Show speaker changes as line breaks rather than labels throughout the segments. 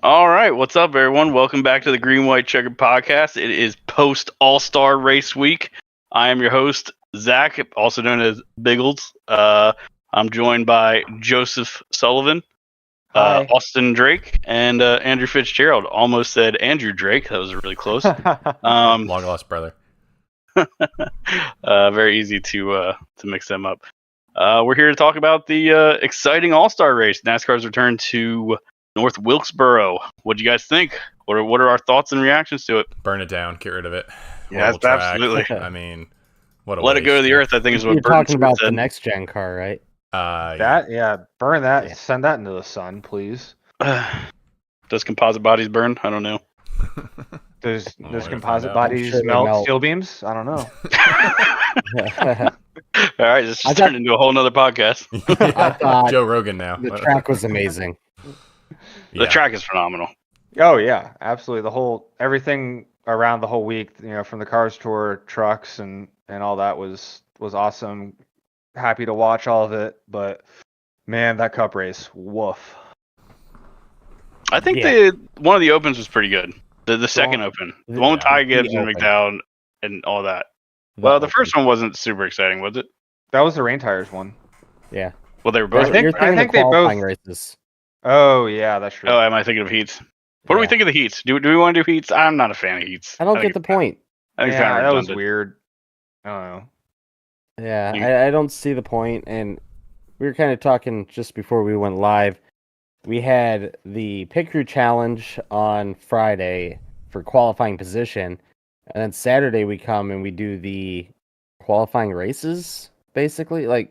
All right, what's up, everyone? Welcome back to the Green White Checkered Podcast. It is post All-Star Race Week. I am your host, Zach, also known as Biggles. I'm joined by Joseph Sullivan,
Hi.
Austin Drake, and Andrew Fitzgerald. Almost said Andrew Drake. That was really close.
Long lost brother.
Very easy to mix them up. We're here to talk about the exciting All-Star race. NASCAR's return to North Wilkesboro. What do you guys think? What are our thoughts and reactions to it?
Burn it down. Get rid of it.
Yeah, absolutely.
I mean, what a
Let it go to the earth, I think is what
You're
Burton
talking about
said.
the next gen car, right?
Burn that.
Yeah.
Send that into the sun, please.
Does composite bodies burn? I don't know.
Does
Oh, we're gonna
composite
find out.
bodies
I'm sure they
melt
melt.
steel beams? I don't know.
All right, this
I
just
thought-
turned into a whole nother podcast.
I thought
Joe Rogan now.
the track was amazing.
The
Yeah.
track is phenomenal.
Oh yeah, absolutely. Everything around the whole week, from the Cars Tour, trucks, and all that was awesome. Happy to watch all of it, but man, that Cup race, woof.
I think
Yeah.
one of the opens was pretty good. The second open, the one with Ty Gibbs and
open.
McDowell and all that. Well, the first one wasn't super exciting, was it?
That was the rain tires one.
Yeah.
Well, they were both.
I think-
You're thinking
think
of
they both-
qualifying races.
Oh yeah, that's true.
Oh, am I thinking of heats? What do we
Yeah.
think of the heats? Do we want to do heats? I'm not a fan of heats.
I don't
think
get the point.
I think it's
yeah,
kinda
that was
redundant.
weird. I don't know.
Yeah,
You-
I don't see the point. And we were kind of talking just before we went live. We had the pit crew challenge on Friday for qualifying position, and then Saturday we come and we do the qualifying races. Basically, like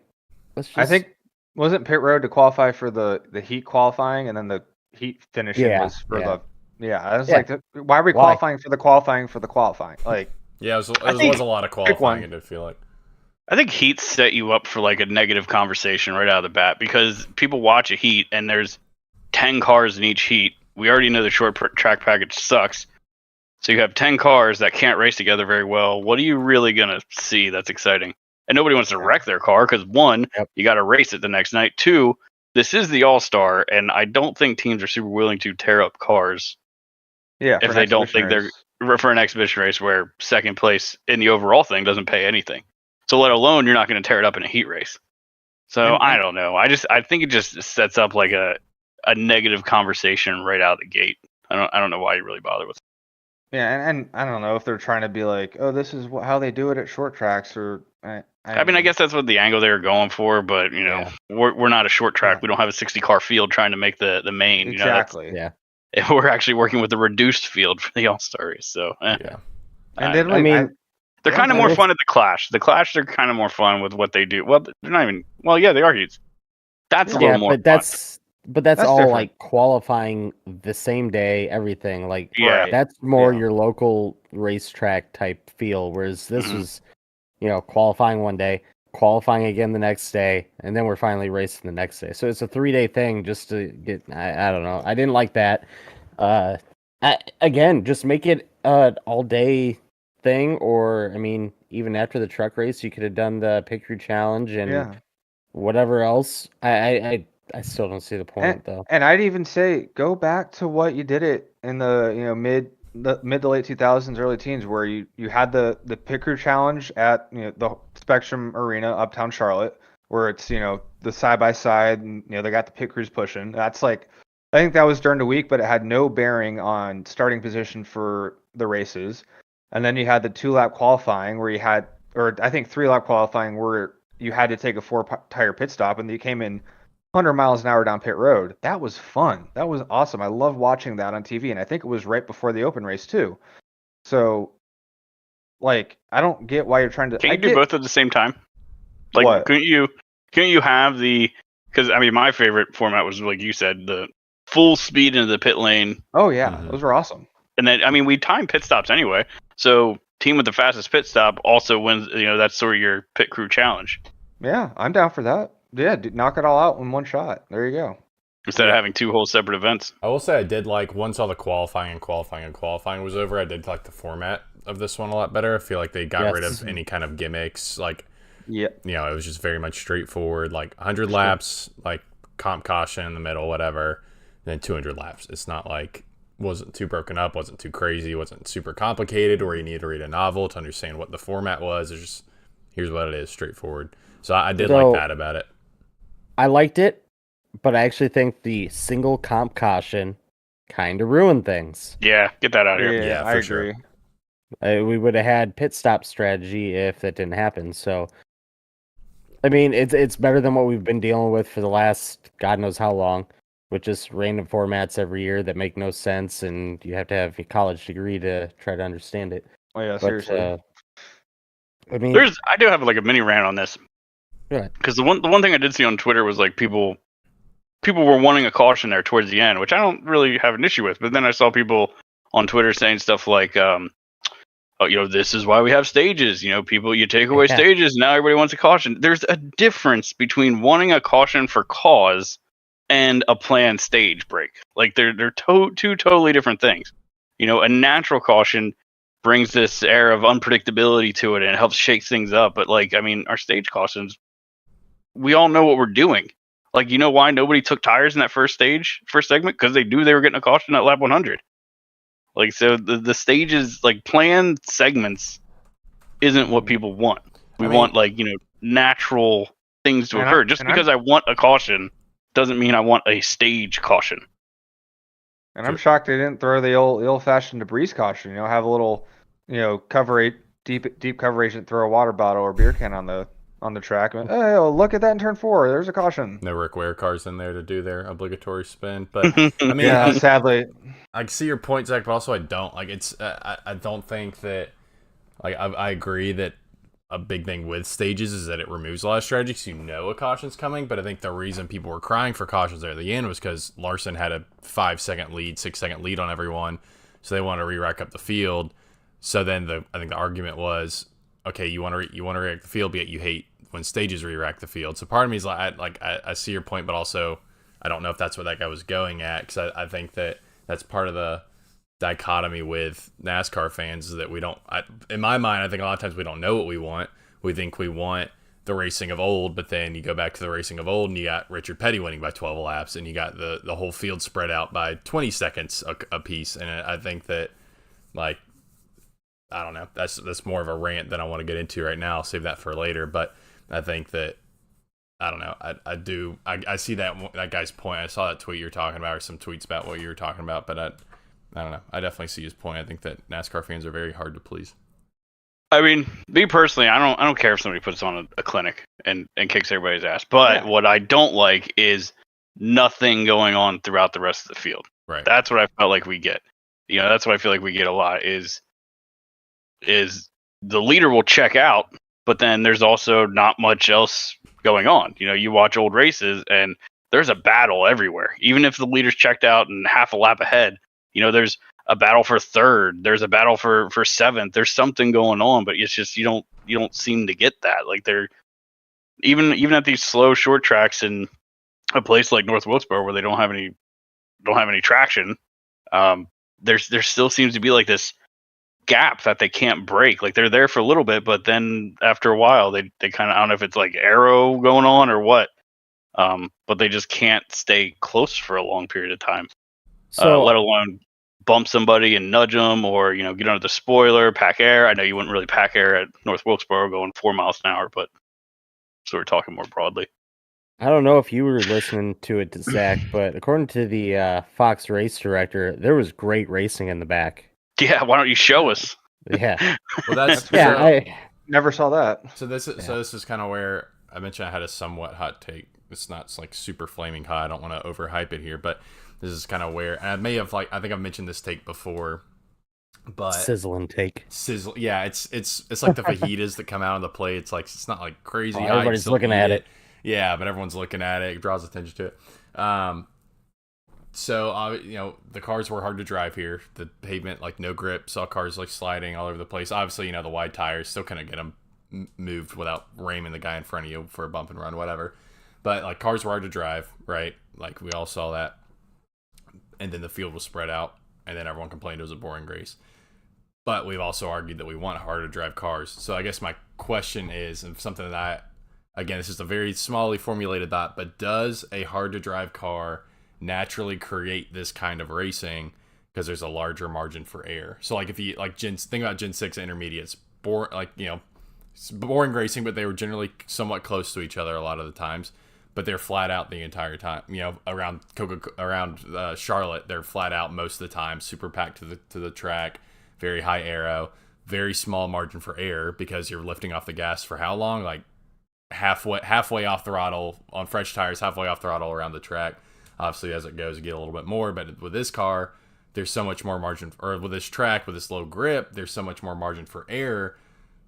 let's just.
I think wasn't pit road to qualify for the heat qualifying, and then the heat finishing
Yeah,
was for
yeah.
the. Yeah, I was
Yeah.
like, why are we
Why?
qualifying for the qualifying for the qualifying? Like,
Yeah, it
think-
was a lot of
one.
qualifying, it did feel like.
I think heats set you up for like a negative conversation right out of the bat because people watch a heat and there's 10 cars in each heat. We already know the short track package sucks. So you have 10 cars that can't race together very well. What are you really going to see that's exciting? And nobody wants to wreck their car because one,
Yep.
you got to race it the next night. Two, this is the All-Star, and I don't think teams are super willing to tear up cars
yeah,
if
for
they
an
don't think
exhibition
they're
race.
for an exhibition race where second place in the overall thing doesn't pay anything. So let alone you're not going to tear it up in a heat race. So
And-
I don't know. I think it just sets up like a negative conversation right out of the gate. I don't know why you really bother with it.
Yeah, and I don't know if they're trying to be like, oh, this is how they do it at short tracks, or
I mean, I guess that's what the angle they were going for, but we're not a short track.
Yeah.
We don't have a 60 car field trying to make the main.
exactly.
Yeah.
We're actually working with a reduced field for the All-Star race. So
Yeah.
And then
I mean,
they're
Yeah,
kind of
but
more
it's-
fun at the Clash. The Clash, they're kind of more fun with what they do. Well, they're not even. Well, yeah, they are heats. That's a
yeah,
little more.
but that's
That's
all
different.
like qualifying the same day, everything. Like
Yeah.
Right.
that's more
Yeah.
your local racetrack type feel. Whereas this
Mhm.
was, qualifying one day, qualifying again the next day, and then we're finally racing the next day. So it's a 3-day thing just to get. I don't know. I didn't like that. Again, just make it an all day thing, or I mean, even after the truck race, you could have done the pit crew challenge and
Yeah,
whatever else. I still don't see the point though.
and I'd even say go back to what you did it in the mid to late 2000s, early teens, where you had the pit crew challenge at the Spectrum Arena, Uptown Charlotte, where it's the side by side, and they got the pit crews pushing. That's like, I think that was during the week, but it had no bearing on starting position for the races. And then you had the 2-lap qualifying where you had, or I think 3-lap qualifying where you had to take a 4-tire pit stop, and you came in 100 miles an hour down pit road. That was fun. That was awesome. I love watching that on TV, and I think it was right before the open race too. So, like, I don't get why you're trying to.
Can you
I
do
get-
both at the same time? Like,
What?
couldn't you have the? Because I mean, my favorite format was like you said, the full speed into the pit lane,
Oh yeah,
Mhm.
those were awesome.
and then I mean, we time pit stops anyway. So team with the fastest pit stop also wins. That's sort of your pit crew challenge
Yeah, I'm down for that. Yeah, knock it all out in one shot. There you go.
instead of having two whole separate events.
I will say I did like, once all the qualifying was over, I did like the format of this one a lot better. I feel like they got rid
Yes.
of any kind of gimmicks. Like,
Yeah,
it was just very much straightforward, like 100 laps, like comp caution in the middle, whatever. then 200 laps. It's not like wasn't too broken up, wasn't too crazy, wasn't super complicated, or you need to read a novel to understand what the format was. It's just here's what it is, straightforward. So I did like that about it.
I liked it, but I actually think the single comp caution kind of ruined things.
Yeah, get that out of here.
Yeah,
I
for
agree.
sure.
We would have had pit stop strategy if that didn't happen. So, I mean, it's better than what we've been dealing with for the last God knows how long, with just random formats every year that make no sense, and you have to have a college degree to try to understand it.
Oh yeah,
But,
seriously.
I mean,
I do have like a mini rant on this.
Good.
Because the one thing I did see on Twitter was like people were wanting a caution there towards the end, which I don't really have an issue with. But then I saw people on Twitter saying stuff like, oh, this is why we have stages. You take away stages, now everybody wants a caution. There's a difference between wanting a caution for cause and a planned stage break. Like they're two totally different things. A natural caution brings this air of unpredictability to it and it helps shake things up. But our stage cautions, we all know what we're doing. Like, why nobody took tires in that first segment? Because they knew they were getting a caution at lap 100. Like, so the stages, like planned segments, isn't what people want. We want natural things to occur. Just because I want a caution doesn't mean I want a stage caution.
And I'm shocked they didn't throw the old-fashioned debris caution. Have a little, deep cover agent throw a water bottle or beer can on the track. Hey, look at that in turn 4. There's a caution.
No Rick Ware cars in there to do their obligatory spin, but I mean,
yeah, sadly,
I see your point, Zach, but also I don't like. It's I don't think that I agree that a big thing with stages is that it removes a lot of strategy because a caution's coming. But I think the reason people were crying for cautions there at the end was because Larson had a 5-second lead, 6-second lead on everyone, so they wanted to re-rack up the field. So then I think the argument was, okay, you want to re-rack the field, but yet you hate when stages re-rack the field. So part of me is I see your point, but also I don't know if that's what that guy was going at, because I think that's part of the dichotomy with NASCAR fans is that we don't. In my mind, I think a lot of times we don't know what we want. We think we want the racing of old, but then you go back to the racing of old, and you got Richard Petty winning by 12 laps, and you got the whole field spread out by 20 seconds a piece. And I think that I don't know. That's more of a rant than I want to get into right now. I'll save that for later. But I think that I don't know. I see that guy's point. I saw that tweet you're talking about, or some tweets about what you were talking about. But I don't know. I definitely see his point. I think that NASCAR fans are very hard to please. I
mean, me personally, I don't care if somebody puts on a clinic and kicks everybody's ass. But what I don't like is nothing going on throughout the rest of the field.
Right.
That's what I felt like we get. That's what I feel like we get a lot is the leader will check out, but then there's also not much else going on. You watch old races and there's a battle everywhere. Even if the leader's checked out and half a lap ahead, there's a battle for third. There's a battle for seventh. There's something going on, but it's just you don't seem to get that. Like they're even at these slow short tracks in a place like North Wilkesboro where they don't have any traction. There still seems to be like this gap that they can't break. Like they're there for a little bit, but then after a while they kind of, I don't know if it's like arrow going on or what, but they just can't stay close for a long period of time. So let alone bump somebody and nudge them, or get under the spoiler, pack air. I know you wouldn't really pack air at North Wilkesboro going 4 miles an hour, but so we're talking more broadly.
I don't know if you were listening to it, Zach, but according to the Fox race director, there was great racing in the back.
Yeah, why don't you show us?
Yeah.
Well, that's
yeah. I
never saw that.
So this is kind of where I mentioned I had a somewhat hot take. It's not like super flaming hot. I don't want to overhype it here, but this is kind of where, and I may have I think I've mentioned this take before, but
sizzling take.
Yeah, it's like the fajitas that come out on the plate. It's like it's not like crazy.
Everybody's looking at it.
Yeah, but everyone's looking at it. It draws attention to it. So, the cars were hard to drive here. The pavement, no grip. Saw cars, sliding all over the place. Obviously, the wide tires still couldn't get them moved without ramming the guy in front of you for a bump and run, whatever. But, cars were hard to drive, right? We all saw that. And then the field was spread out, and then everyone complained it was a boring race. But we've also argued that we want harder to drive cars. So I guess my question is, and something that again, this is a very smallly formulated thought, but does a hard to drive car naturally create this kind of racing because there's a larger margin for error. So like if you think about Gen 6 intermediates, it's boring racing, but they were generally somewhat close to each other a lot of the times. But they're flat out the entire time. Around Charlotte, they're flat out most of the time, super packed to the track, very high aero, very small margin for error because you're lifting off the gas for how long? Like halfway off throttle on fresh tires, halfway off throttle around the track. Obviously, as it goes, you get a little bit more. But with this car, there's so much more margin, or with this track, with this low grip, there's so much more margin for error.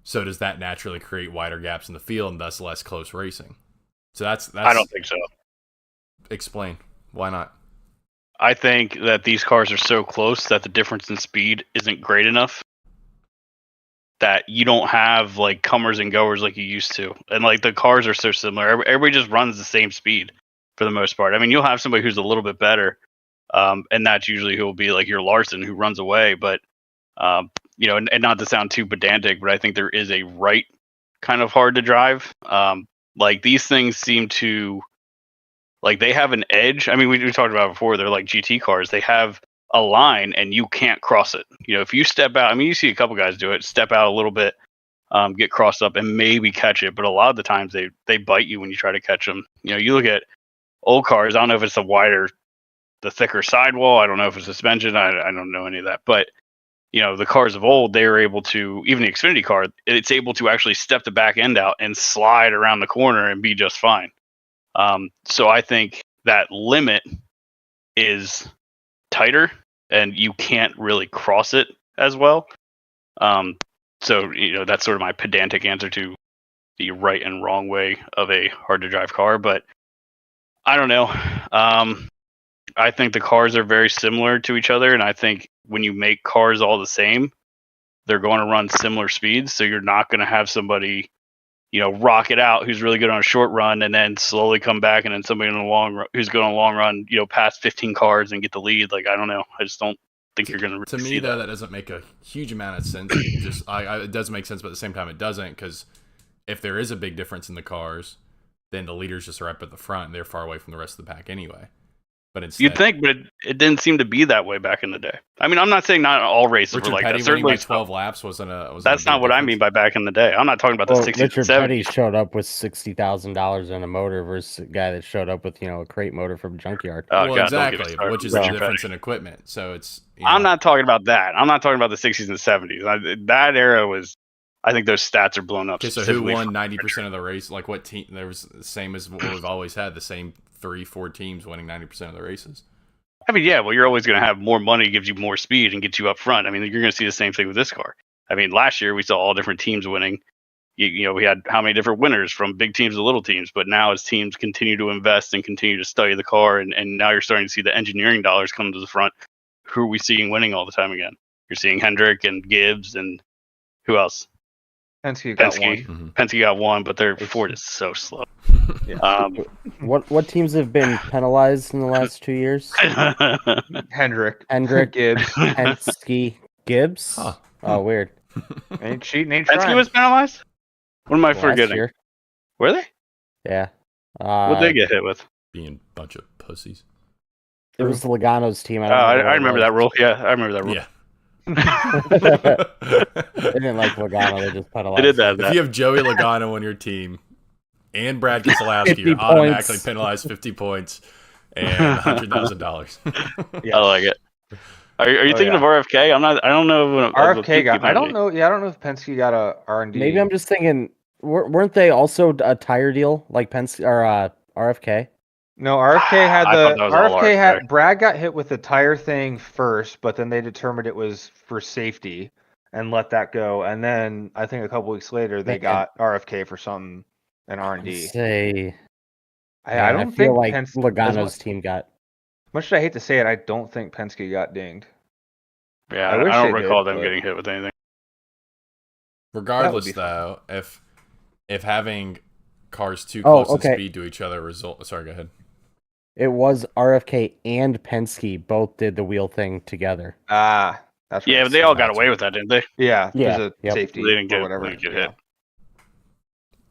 So does that naturally create wider gaps in the field and thus less close racing? So that's
I don't think so.
Explain. Why not?
I think that these cars are so close that the difference in speed isn't great enough that you don't have like comers and goers like you used to. And like the cars are so similar. Everybody just runs the same speed for the most part. I mean, you'll have somebody who's a little bit better, and that's usually who will be like your Larson who runs away. But, and not to sound too pedantic, but I think there is a right kind of hard to drive. Like these things seem to, like they have an edge. I mean, we talked about it before. They're like GT cars. They have a line and you can't cross it. If you step out, I mean, you see a couple guys do it, step out a little bit, get crossed up and maybe catch it. But a lot of the times they bite you when you try to catch them. You look at old cars. I don't know if it's the thicker sidewall. I don't know if it's suspension. I don't know any of that. But, the cars of old, they were able to, even the Xfinity car, it's able to actually step the back end out and slide around the corner and be just fine. So I think that limit is tighter and you can't really cross it as well. So that's sort of my pedantic answer to the right and wrong way of a hard to drive car, but I don't know. I think the cars are very similar to each other, and I think when you make cars all the same, they're going to run similar speeds, so you're not going to have somebody rock it out who's really good on a short run and then slowly come back, and then somebody in the long run who's good on a long run, pass 15 cars and get the lead. Like, I don't know. I just don't think you're going
to me, though, that doesn't make a huge amount of sense. It does make sense, but at the same time, it doesn't, because if there is a big difference in the cars, then the leaders just are up at the front and they're far away from the rest of the pack anyway. But instead,
you'd think, but it didn't seem to be that way back in the day. I mean, I'm not saying not all races
Richard
were like
Petty
that. Certainly,
12 laps wasn't a.
That's not what I mean by back in the day. I'm not talking about the 60s
Richard
and 70s.
Petty showed up with $60,000 in a motor versus a guy that showed up with a crate motor from junkyard.
Oh,
well,
God,
exactly, which is the difference in equipment. So it's.
I'm not talking about that. I'm not talking about the 60s and 70s. That era was. I think those stats are blown up.
Okay, so who won 90% of the race? Like what team? There was the same as what we've always had. The same 3-4 teams winning 90% of the races.
I mean, yeah, well, you're always going to have more money, gives you more speed, and gets you up front. I mean, you're going to see the same thing with this car. I mean, last year we saw all different teams winning. We had how many different winners from big teams to little teams. But now as teams continue to invest and continue to study the car, and now you're starting to see the engineering dollars come to the front, who are we seeing winning all the time again? You're seeing Hendrick and Gibbs and who else?
Penske got one.
Mm-hmm.
Penske got one, but their Ford is so slow.
Yeah.
What teams have been penalized in the last 2 years?
Hendrick,
Gibbs, Penske, Gibbs.
Huh.
Oh, weird.
Ain't cheating, ain't
Penske
trying.
was penalized? What am I
Last
forgetting?
year.
Were they?
Yeah.
What did they get hit with?
Being a bunch of pussies.
It was Logano's team.
I remember that rule. Yeah, I remember that rule.
Yeah.
They didn't like Logano. They just penalized.
They did that.
If you have Joey Logano on your team and Brad Keselowski,
50
you're automatically
points.
penalized 50 points and $100,000.
Yeah.
I like it. Are you thinking of RFK? I don't know.
RFK got. I don't know. Yeah, I don't know if Penske got a R&D.
Maybe I'm just thinking. Weren't they also a tire deal like Penske or RFK?
No, RFK had
I thought that was all
RFK had
RFK.
Brad got hit with the tire thing first, but then they determined it was for safety and let that go. And then I think a couple weeks later they got RFK for something an R&D.
Say,
I don't
feel
think
like
Penske,
Logano's team got.
much as I hate to say it, I don't think Penske got dinged.
Yeah,
I
I
wish
don't
they
recall
did,
them
but-
getting hit with anything.
Regardless,
be
though, if having cars too
Oh,
close
okay.
in speed to each other result. Sorry, go ahead.
It was RFK and Penske both did the wheel thing together.
That's right.
Yeah, but they all got away with that, didn't they?
Yeah,
Yeah,
there's a
yep.
safety
They didn't get-
or whatever.
they didn't get
yeah.
hit.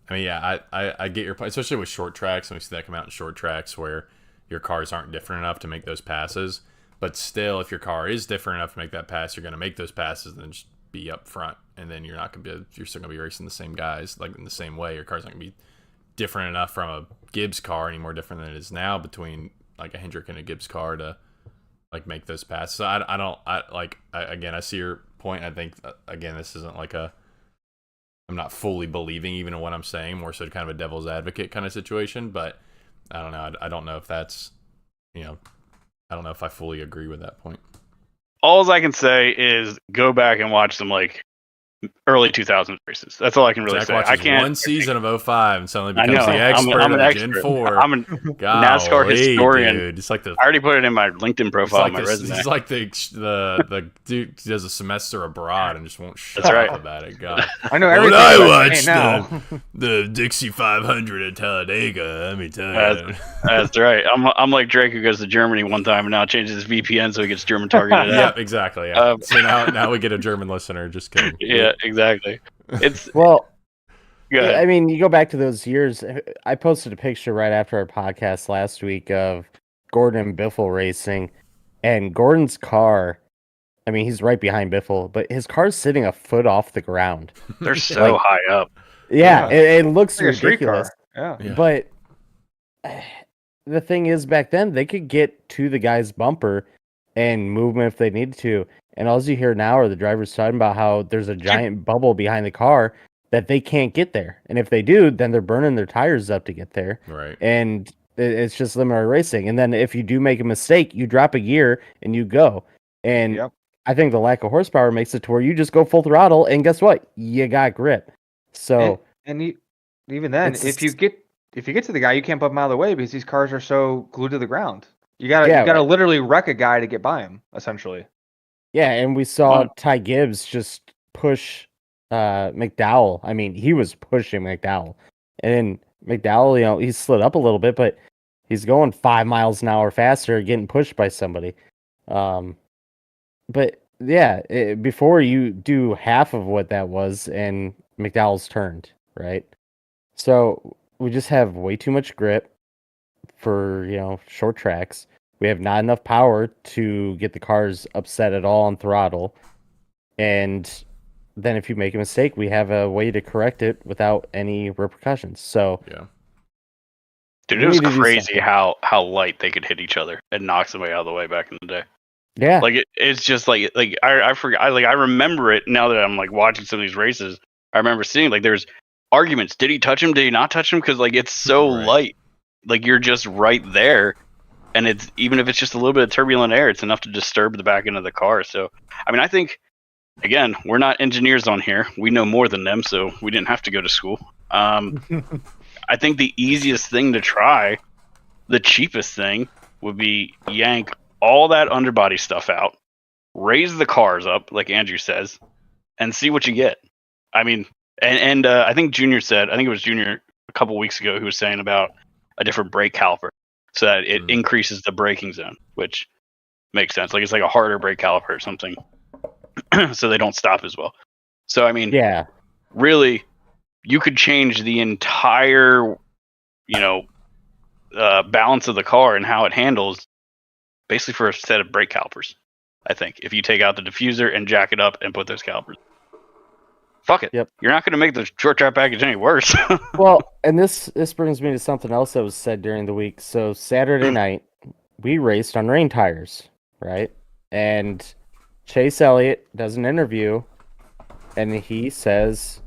I mean, yeah, I get your point, especially with short tracks, and we see that come out in short tracks where your cars aren't different enough to make those passes. But still, if your car is different enough to make that pass, you're going to make those passes and then just be up front. And then you're still going to be racing the same guys, like in the same way. Your car's not going to be different enough from a Gibbs car any more different than it is now between like a Hendrick and a Gibbs car to like make those passes. So I see your point. I think again, this isn't like I'm not fully believing even in what I'm saying, more so kind of a devil's advocate kind of situation, but I don't know. I don't know if that's, I don't know if I fully agree with that point.
All I can say is go back and watch some like early 2000s races. That's all I can really say. I can't.
One season of 05 and suddenly becomes the expert
I'm an
of
expert.
Gen 4.
I'm a NASCAR historian.
Dude. It's like
I already put it in my LinkedIn profile, my resume.
He's like the dude who does a semester abroad and just won't shut up about it. God.
I know everything.
When I watched the Dixie 500 at Talladega, let me tell you.
That's right. I'm like Drake who goes to Germany one time and now changes his VPN so he gets German targeted.
Yeah, exactly. Yeah. So now we get a German listener. Just kidding.
Yeah, exactly. It's
well.
Good.
I mean, you go back to those years. I posted a picture right after our podcast last week of Gordon and Biffle racing, and Gordon's car. I mean, he's right behind Biffle, but his car's sitting a foot off the ground.
They're so high up.
Yeah, it looks
like
ridiculous.
Yeah.
But the thing is, back then they could get to the guy's bumper and move him if they needed to. And all you hear now are the drivers talking about how there's a giant bubble behind the car that they can't get there. And if they do, then they're burning their tires up to get there.
Right.
And it's just limited racing. And then if you do make a mistake, you drop a gear and you go. And I think the lack of horsepower makes it to where you just go full throttle. And guess what? You got grip. So
even then, if you get to the guy, you can't put him out of the way because these cars are so glued to the ground. You gotta literally wreck a guy to get by him, essentially.
Yeah, and we saw Ty Gibbs just push McDowell. I mean, he was pushing McDowell. And McDowell, he slid up a little bit, but he's going 5 miles an hour faster, getting pushed by somebody. But yeah, before you do half of what that was, and McDowell's turned, right? So we just have way too much grip for, short tracks. We have not enough power to get the cars upset at all on throttle. And then if you make a mistake, we have a way to correct it without any repercussions. So
yeah.
Dude, it was crazy how light they could hit each other and knock somebody out of the way back in the day.
Yeah.
Like it's just like I forgot. I remember it now that I'm like watching some of these races. I remember seeing like there's arguments. Did he touch him? Did he not touch him? Because like it's so light. Like you're just right there. And it's even if it's just a little bit of turbulent air, it's enough to disturb the back end of the car. So, I mean, I think, again, we're not engineers on here. We know more than them, so we didn't have to go to school. I think the easiest thing to try, the cheapest thing, would be yank all that underbody stuff out, raise the cars up, like Andrew says, and see what you get. I mean, and I think Junior said, I think it was Junior a couple weeks ago who was saying about a different brake caliper. So that it increases the braking zone, which makes sense. Like it's like a harder brake caliper or something, so they don't stop as well. So I mean, really, you could change the entire, balance of the car and how it handles, basically for a set of brake calipers. I think if you take out the diffuser and jack it up and put those calipers. Fuck it.
Yep.
You're not going to make the short track package any worse.
Well, and this brings me to something else that was said during the week. So Saturday night, we raced on rain tires, right? And Chase Elliott does an interview, and he says,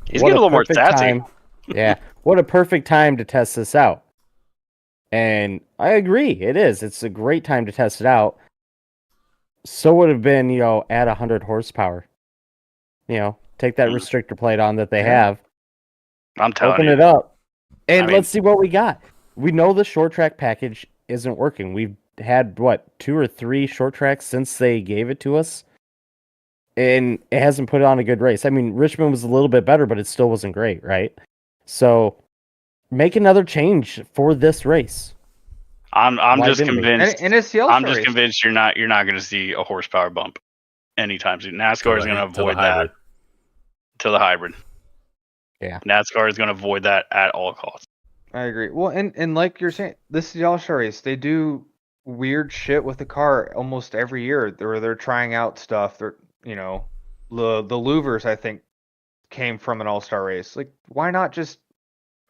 he's getting a little more sassy.
Yeah, what a perfect time to test this out. And I agree, it is. It's a great time to test it out. So would have been, at 100 horsepower. Take that restrictor plate on that they have.
I'm telling
you. Open it up. And let's see what we got. We know the short track package isn't working. We've had, 2 or 3 short tracks since they gave it to us. And it hasn't put on a good race. I mean, Richmond was a little bit better, but it still wasn't great, right? So make another change for this race.
I'm just convinced.
And it's
I'm just convinced you're not going to see a horsepower bump anytime soon. NASCAR is going to avoid that. To the hybrid.
Yeah.
NASCAR is going to avoid that at all costs.
I agree. Well, and like you're saying, this is the All-Star race. They do weird shit with the car almost every year. They're trying out stuff. They're the louvers I think came from an All-Star race. Like, why not just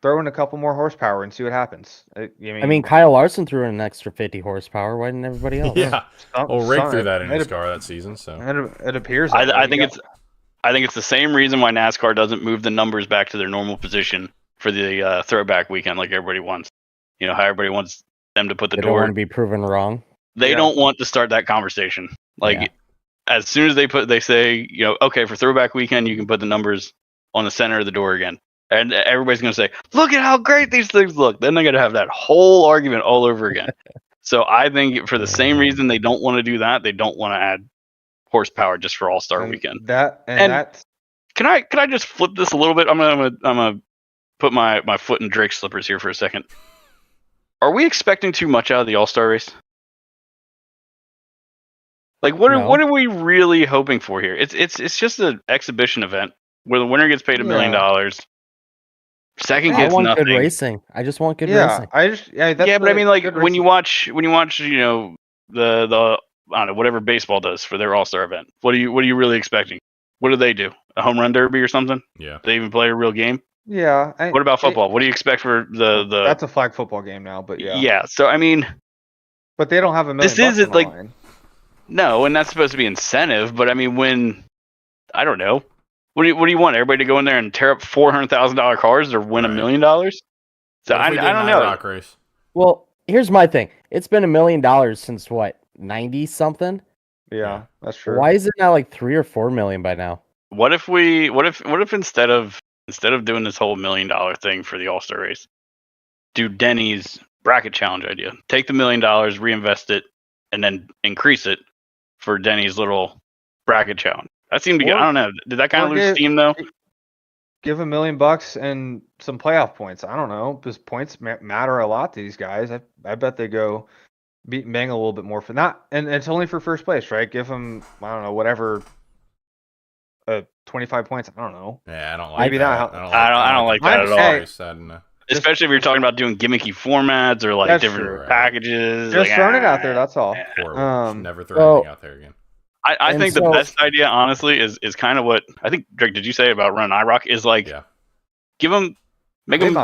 throw in a couple more horsepower and see what happens? I
I mean, Kyle Larson threw in an extra 50 horsepower. Why didn't everybody else?
Yeah. Well, Rick threw that in his
it,
car that season, so.
it appears. That way.
I think it's the same reason why NASCAR doesn't move the numbers back to their normal position for the throwback weekend like everybody wants. You know how everybody wants them to put the
They
door.
don't want to be proven wrong.
They don't want to start that conversation. Like as soon as they say, okay, for throwback weekend, you can put the numbers on the center of the door again. And everybody's going to say, look at how great these things look. Then they're going to have that whole argument all over again. So I think for the same reason they don't want to do that, they don't want to add horsepower just for All-Star weekend.
That's
Can I just flip this a little bit? I'm gonna put my foot in Drake's slippers here for a second. Are we expecting too much out of the All-Star race? Like what are we really hoping for here? It's just an exhibition event where the winner gets paid $1 million. Second
I
gets
want
nothing.
good racing. I just want good racing.
But I mean, like when you watch the I don't know, whatever baseball does for their All-Star event. What are you really expecting? What do? A home run derby or something?
Yeah.
They even play a real game?
Yeah.
What about football? What do you expect for the
That's a flag football game now, but yeah.
Yeah, so I mean,
but they don't have $1 million.
This isn't like
line.
No, and that's supposed to be incentive, but I mean when I don't know. What do you want? Everybody to go in there and tear up $400,000 cars or win $1 million? So I don't know.
Rock race?
Well, here's my thing. It's been $1 million since what, 90 something?
Yeah, that's true.
Why is it not like 3 or 4 million by now?
What if instead of doing this whole $1 million thing for the All-Star race, do Denny's bracket challenge idea? Take the $1 million, reinvest it, and then increase it for Denny's little bracket challenge. That seemed to get. I don't know. Did that kind of lose steam though?
Give $1 million and some playoff points. I don't know, because points matter a lot to these guys. I bet they go beat Bang a little bit more for that, and it's only for first place, right? Give them, I don't know, whatever, 25 points. I don't know.
Yeah, I don't like
maybe
that.
I don't like that at all.
Hey,
especially if you're talking about doing gimmicky formats or like different packages.
Just throwing it out there. That's all.
Never throw anything out there again.
I think the best idea, honestly, is kind of what I think. Drake, did you say about running IROC? Is like, give them, make them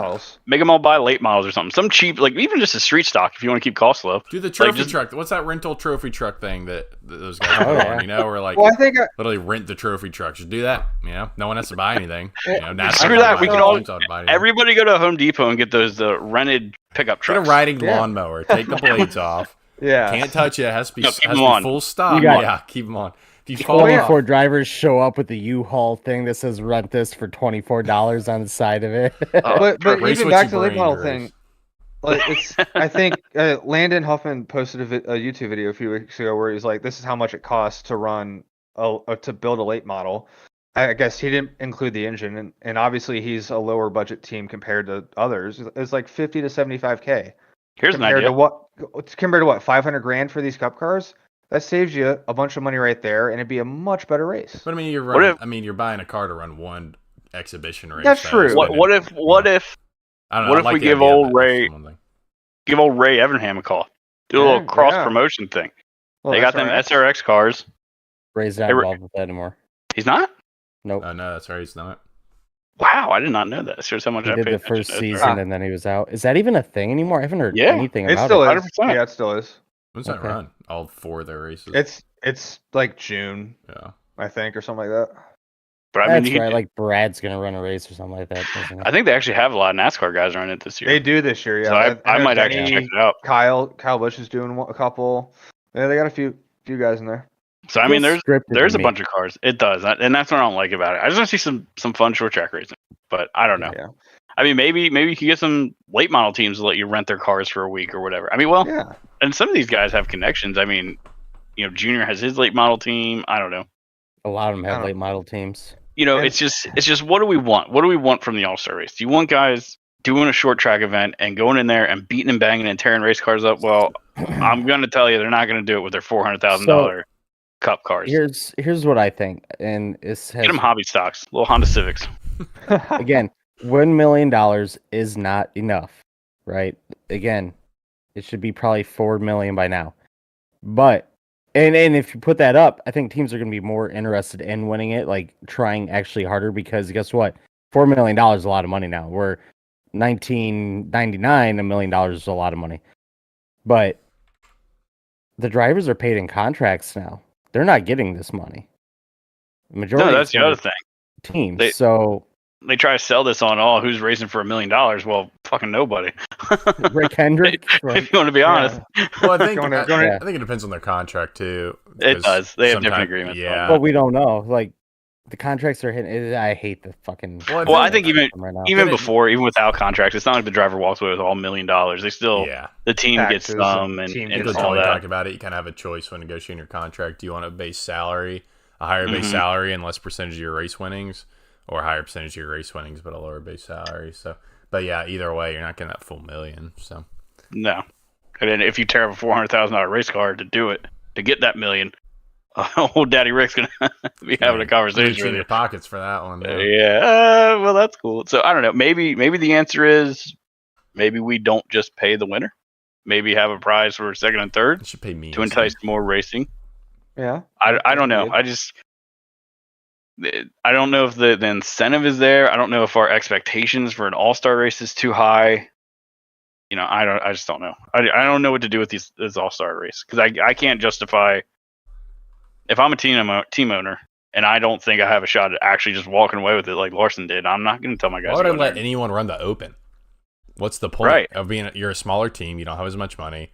all buy late models or something. Some cheap, like even just a street stock if you want to keep costs low.
Do the trophy truck. What's that rental trophy truck thing that those guys are on? Or like,
I think
literally rent the trophy truck. Just do that. No one has to buy anything.
Screw that. We can all everybody go to Home Depot and get those rented pickup trucks.
Get a riding lawnmower. Take the blades off.
Yeah,
can't touch it. It has to be, full stop. Keep them on. If you
24 drivers show up with the U-Haul thing that says rent this for $24 on the side of it.
But even back to the late model thing, like I think Landon Huffman posted a YouTube video a few weeks ago where he's like, "This is how much it costs to run to build a late model." I guess he didn't include the engine, and obviously he's a lower budget team compared to others. It's like 50 to 75K.
Here's an idea.
Compared to what, 500 grand for these cup cars? That saves you a bunch of money right there, and it'd be a much better race.
But I mean, you're buying a car to run one exhibition race.
That's true.
What if we give old Ray Evernham a call? Do a little cross promotion thing. Well, they got them SRX cars.
Ray's not involved with that anymore.
He's not?
Nope.
Oh no, that's right. He's not.
Wow, I did not know that. Shows how much I paid
the first season and then he was out. Is that even a thing anymore? I haven't heard anything about it.
It still is. Yeah, it still is.
When's that run? All 4 of their races?
It's like June.
Yeah.
I think, or something like that.
But
that's right. Like Brad's gonna run a race or something like that.
I think they actually have a lot of NASCAR guys running it this year.
They do this year, yeah.
So I might actually check it out.
Kyle Busch is doing a couple. Yeah, they got a few guys in there.
So I mean, there's a bunch of cars. It does, and that's what I don't like about it. I just want to see some fun short track racing, but I don't know.
Yeah.
I mean, maybe you can get some late model teams to let you rent their cars for a week or whatever. I mean, and some of these guys have connections. I mean, Junior has his late model team. I don't know.
A lot of them have late model teams.
It's just what do we want? What do we want from the All-Star race? Do you want guys doing a short track event and going in there and beating and banging and tearing race cars up? Well, I'm going to tell you, they're not going to do it with their $400,000 Cup cars.
Here's what I think, and get
them hobby stocks, little Honda Civics.
Again, $1 million is not enough. right? Again, it should be probably $4 million by now. But and if you put that up, I think teams are going to be more interested in winning it, like trying actually harder. Because guess what, $4 million is a lot of money now. Where 1999, $1 million is a lot of money. But the drivers are paid in contracts now. They're not getting this money. The majority.
No, that's the other thing.
Teams. So
they try to sell this on who's racing for $1 million. Well, fucking nobody.
Rick Hendrick.
If you want to be honest.
Well, I think
Yeah.
I think it depends on their contract too.
It does. They have different
sometimes-
agreements.
Yeah.
But we don't know. Like the contracts are hitting. I hate the fucking.
Well,
I think even
right now.
before, even without contracts, it's not like the driver walks away with all $1 million. They still,
Yeah.
the team gets
Taxes
some
and
and,
team
and
gets
Because
all
when we
that.
talk about it, you kind of have a choice when negotiating your contract. Do you want a base salary, a higher base
Mhm.
salary, and less percentage of your race winnings, or a higher percentage of your race winnings but a lower base salary? So, but yeah, either way, you're not getting that full $1 million. So,
No. And then if you tear up a $400,000 race car to do it, to get that $1 million, old Daddy Rick's going to be having a conversation
reach in
with
your
you.
pockets for that one. Yeah.
Yeah, well, that's cool. So I don't know. Maybe the answer is maybe we don't just pay the winner. Maybe have a prize for second and third
You should pay me
to entice more racing.
Yeah.
I don't know.
Agreed.
I don't know if the incentive is there. I don't know if our expectations for an all-star race is too high. You know, I just don't know. I don't know what to do with this all-star race because I can't justify if I'm a team owner and I don't think I have a shot at actually just walking away with it like Larson did. I'm not going to tell my guys.
Why would
to
I
go in
let
there.
anyone run the Open? What's the point
Right.
of being? You're a smaller team. You don't have as much money.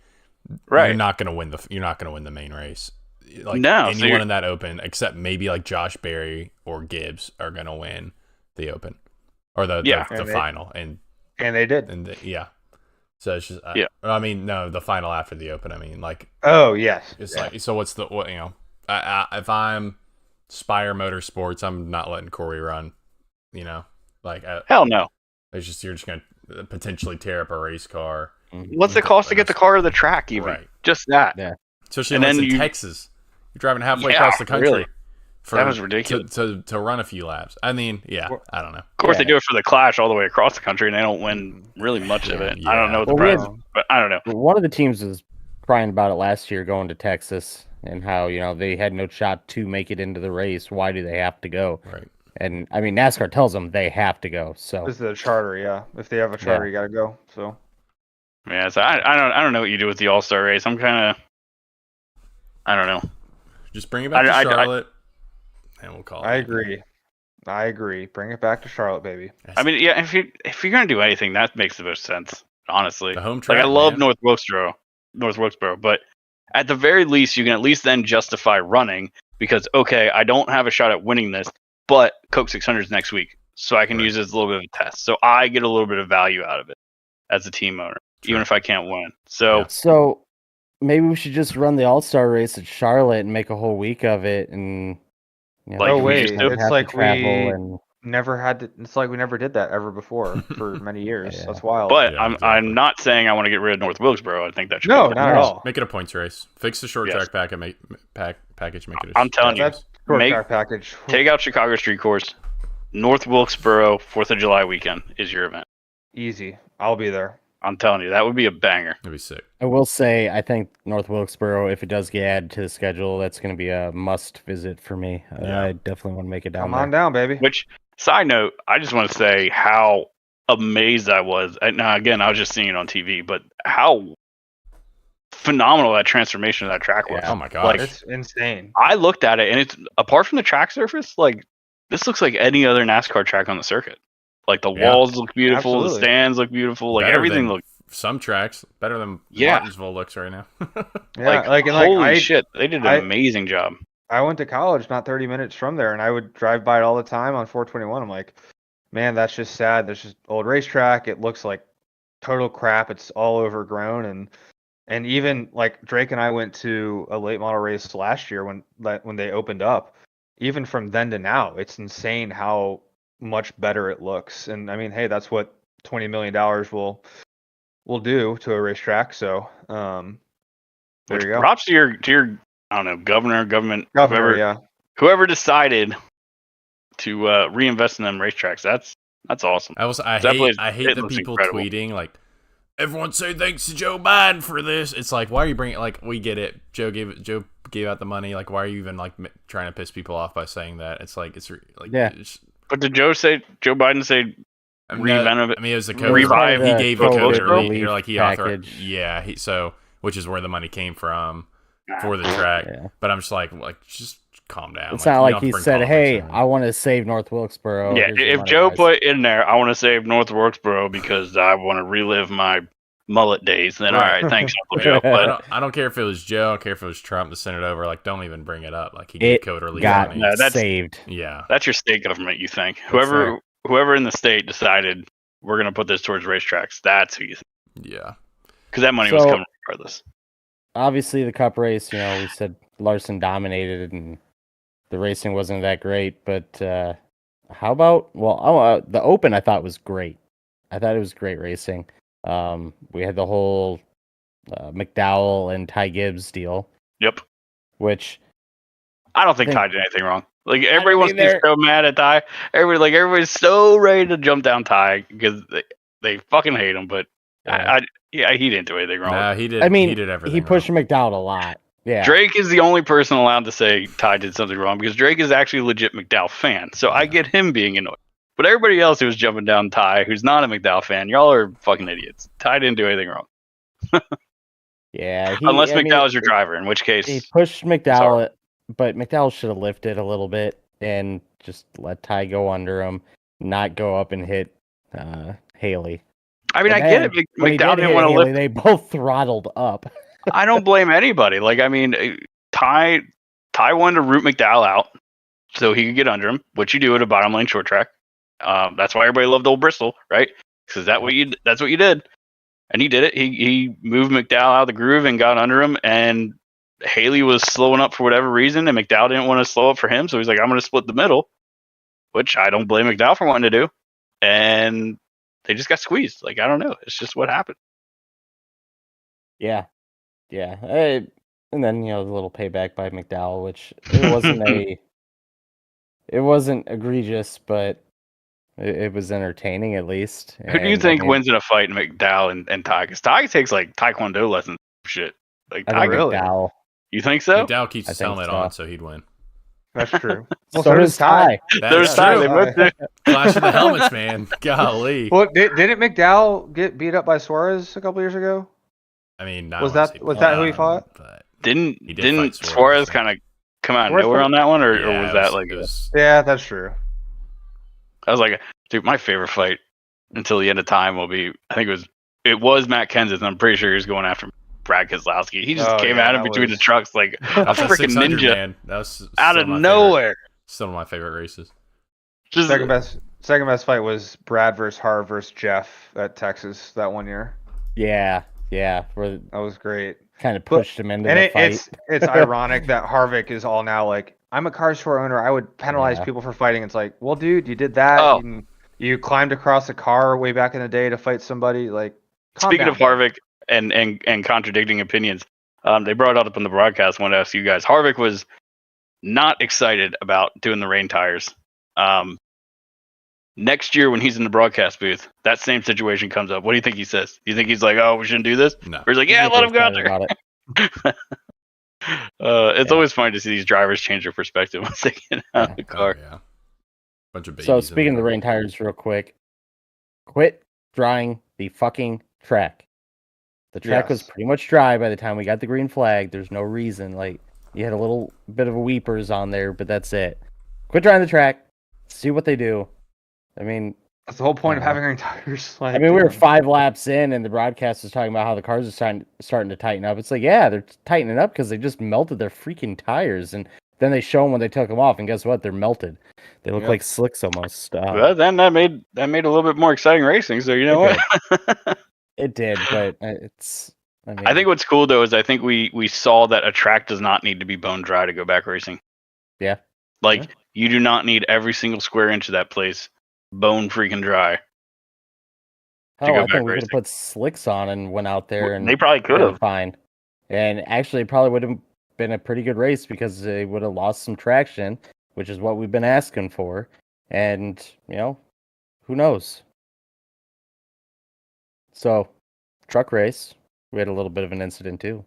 Right.
You're not gonna win the main race. Like
No, so
anyone
you're-
in that Open, except maybe like Josh Berry or Gibbs, are gonna win the Open or the
Yeah.
the
And they-
final and
And they did.
yeah. So it's just
Yeah.
I mean no, the final after the Open. I mean like
Oh yes.
it's
Yeah.
like so what's the what you know? If I'm Spire Motorsports, I'm not letting Corey run. You know, like
Hell no.
it's just you're just gonna potentially tear up a race car.
What's the cost to get the car to the track? Even
Right.
just that.
Yeah.
Especially
And
when it's
then
in
you-
Texas. You're driving halfway
Yeah,
across the country.
really. That was ridiculous.
To run a few laps. I mean, yeah,
Well-
I don't know.
Of course,
Yeah.
they do it for the Clash all the way across the country, and they don't win really much of it. I don't know what the
Well, we
prize
had-
is, but I don't know.
One of the teams was crying about it last year going to Texas and how, they had no shot to make it into the race. Why do they have to go?
Right.
And I mean, NASCAR tells them they have to go. So
This is a charter, yeah. If they have a charter, you got to go. So
Yeah, so I don't know what you do with the All Star race. I'm kind of, I don't know.
Just bring it back
I-
to Charlotte, and we'll call it.
I agree. I agree. Bring it back to Charlotte, baby.
I mean, yeah, if you're gonna do anything, that makes the most sense, honestly.
the home track.
Like I love
man.
North Wilkesboro, but at the very least, you can at least then justify running because okay, I don't have a shot at winning this, but Coke 600 is next week, so I can
Right.
use it as a little bit of a test. So I get a little bit of value out of it as a team owner,
True.
even if I can't win. So
Yeah.
So maybe we should just run the All-Star race at Charlotte and make a whole week of it. And
Like
oh
we
wait,
used to.
it's
have to
like
travel
we
and
never had to. It's like we never did that ever before for many years.
Yeah.
That's wild.
But
Yeah,
I'm
exactly.
not saying I want to get rid of North Wilkesboro. I think that should
no,
be
not at
No.
all.
Make it a points race. Fix the short
Yes.
track package. Make it. A
I'm telling you.
That's short
Make-
track package.
Take out Chicago Street Course. North Wilkesboro 4th of July weekend is your event.
Easy. I'll be there.
I'm telling you, that would be a banger.
That'd be sick.
I will say, I think North Wilkesboro, if it does get added to the schedule, that's going to be a must visit for me.
Yeah.
I definitely want to make it down
Come
there.
on down, baby.
Which, side note, I just want to say how amazed I was. Now, again, I was just seeing it on TV, but how phenomenal that transformation of that track was.
Oh my gosh.
Like,
It's insane.
I looked at it, and it's apart from the track surface, like this looks like any other NASCAR track on the circuit. Like the
Yeah.
walls look beautiful, the
Absolutely.
stands look beautiful, like
Better
everything
than
looked
some tracks better than
Yeah.
Martinsville looks right now.
Yeah,
like,
and
holy shit. They did an
I-
amazing job.
I went to college not 30 minutes from there, and I would drive by it all the time on 421. I'm like, man, that's just sad. There's just old racetrack. It looks like total crap. It's all overgrown, and even like Drake and I went to a late model race last year when they opened up. Even from then to now, it's insane how much better it looks. And I mean, hey, that's what $20 million will do to a racetrack. So there
Which
you go.
props to your I don't know, government,
Governor,
whoever,
yeah.
whoever decided to reinvest in them racetracks. That's awesome.
I
That place-
hate
it
the
looks
people
incredible.
tweeting like everyone say thanks to Joe Biden for this. It's like, why are you bringing? Like, we get it. Joe gave out the money. Like, why are you even like trying to piss people off by saying that? It's like
Yeah.
But did Joe Biden say revenue?
I mean, it was the
It was
COVID.
part of
He
the
gave a
COVID
COVID relief.
relief
Like he
package.
authorized. Yeah. Which is where the money came from for the track.
Yeah.
But I'm just like just calm down.
It's not like
you don't
he
have to bring
said,
politics
"Hey,
in.
I want to save North Wilkesboro."
Yeah,
Here's your
if
money,
Joe
guys."
put in there, I want to save North Wilkesboro because I want to relive my mullet days, then
Right.
all right, thanks, Uncle Joe. But
I don't care if it was Joe. I don't care if it was Trump to send it over. Like, don't even bring it up. Like, he gave
It
COVID relief
got
money.
No, that's-
saved.
Yeah.
that's your state government, you think.
right.
Whoever in the state decided we're going to put this towards racetracks, that's who you think.
Yeah.
Because that money was
So-
coming regardless.
Obviously, the Cup race, we said Larson dominated and the racing wasn't that great. But how about the Open? I thought was great. I thought it was great racing. We had the whole McDowell and Ty Gibbs deal,
Yep.
which
I don't think
think-
Ty did anything wrong. Like everybody wants to be
either.
so mad at Ty. Everybody's so ready to jump down Ty because they fucking hate him. But he didn't do anything wrong.
No, he did.
I mean,
he did everything.
he pushed
wrong.
McDowell a lot. Yeah,
Drake is the only person allowed to say Ty did something wrong because Drake is actually a legit McDowell fan. So I get him being annoyed. But everybody else who was jumping down Ty, who's not a McDowell fan, y'all are fucking idiots. Ty didn't do anything wrong.
yeah.
Unless McDowell's your driver, in which case.
He pushed McDowell, but McDowell should have lifted a little bit and just let Ty go under him, not go up and hit Haley.
I mean,
And
I get it.
then when he
McDowell
did
didn't
hit
want to
Haley,
lift.
they both throttled up.
I don't blame anybody. Like, I mean, Ty wanted to root McDowell out so he could get under him, which you do at a bottom lane short track. That's why everybody loved Old Bristol, right? Because that's what you did. And he did it. He moved McDowell out of the groove and got under him. And Haley was slowing up for whatever reason, and McDowell didn't want to slow up for him, so he's like, I'm going to split the middle, which I don't blame McDowell for wanting to do. And they just got squeezed. Like, I don't know. It's just what happened.
Yeah. And then the little payback by McDowell, which it wasn't egregious, but it was entertaining at least.
Who do you
And,
think
I mean,
wins in a fight, McDowell and Ty? Because Ty takes like Taekwondo lessons, and shit. Like,
I
Ty,
think
really?
McDowell.
you think so?
McDowell keeps
I
his
think
helmet
so.
on, so he'd win.
That's true. Well,
So does Ty.
There's
That's
Ty.
true.
They both do.
Clash of the helmets, man. Golly.
Well, didn't McDowell get beat up by Suarez a couple years ago?
I mean, not
Was
once
that who he fought?
But
Didn't
He did fight Suarez,
Suarez
I think.
kind of come out of
Suarez
nowhere
fought-
on that one, or
yeah,
was
it
that like
it was-
Yeah, that's true.
I was like, dude, my favorite fight until the end of time will be. I think it was Matt Kenseth. And I'm pretty sure he was going after Brad Keselowski. He just
Oh,
came
yeah,
at him
that
between
was-
the trucks like a
That's a
freaking
600,
ninja
man. That was
out
still
of
my favorite-
nowhere.
Still one of my favorite races.
Just
Second best fight was Brad versus Harv versus Jeff at Texas that one year.
Yeah, where
That was great.
kind of pushed him into
And
the fight.
it's ironic that Harvick is all now like, I'm a car store owner. I would penalize
Yeah.
people for fighting. It's like, well, dude, you did that.
Oh.
You climbed across a car way back in the day to fight somebody. Like, calm
speaking
down,
of Harvick and contradicting opinions, they brought it up in the broadcast. I wanted to ask you guys. Harvick was not excited about doing the rain tires. Next year, when he's in the broadcast booth, that same situation comes up. What do you think he says? Do you think he's like, "Oh, we shouldn't do this,"
No.
or he's like,
He's
"Yeah, let him go out
excited
there"?
about it.
It's always fun to see these drivers change their perspective once they get out of the
Oh,
car.
yeah. Bunch of babies.
So
in
speaking of the
car.
rain tires, real quick, quit drying the fucking track. The track was
Yes.
pretty much dry by the time we got the green flag. There's no reason. Like, you had a little bit of a weepers on there, but that's it. Quit drying the track. See what they do. I mean,
That's the whole point of having rain tires. Like,
we were
dude.
5 laps in, and the broadcast was talking about how the cars are starting to tighten up. It's like, yeah, they're tightening up because they just melted their freaking tires, and then they show them when they took them off, and guess what? They're melted. They look
Yep.
like slicks almost.
Well, then that made a little bit more exciting racing. So you know
It
what?
It did, but it's. I mean,
I think what's cool though is I think we saw that a track does not need to be bone dry to go back racing.
Yeah.
Like
Yeah.
you do not need every single square inch of that place bone freaking dry.
hell,
go
I
back
think we could
racing.
have put slicks on and went out there, and
They probably could
been
have.
fine. And actually, it probably would have been a pretty good race because they would have lost some traction, which is what we've been asking for. And who knows? So, truck race, we had a little bit of an incident too.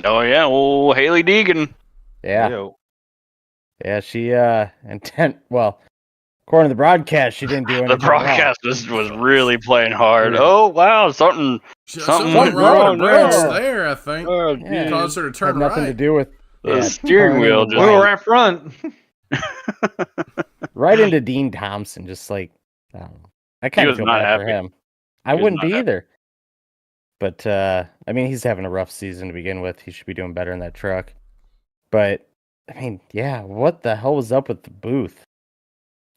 Oh yeah, well Haley Deegan.
Yeah,
Yo.
yeah, she well, according to the broadcast, she didn't do anything
The broadcast
wrong.
was really playing hard.
Yeah.
Oh wow, something
Something
went
wrong with the brakes
there.
there, I think.
Oh,
Yeah.
geez.
Caused her to turn
Had nothing
right.
to do with
The steering
turning
wheel
We
just
were at front.
right into Dean Thompson, just like I don't know. I kind of
was
feel
not
bad for
happy.
him. I
He was
wouldn't
not
be
happy.
either. But I mean, he's having a rough season to begin with. He should be doing better in that truck. But I mean, yeah, what the hell was up with the booth?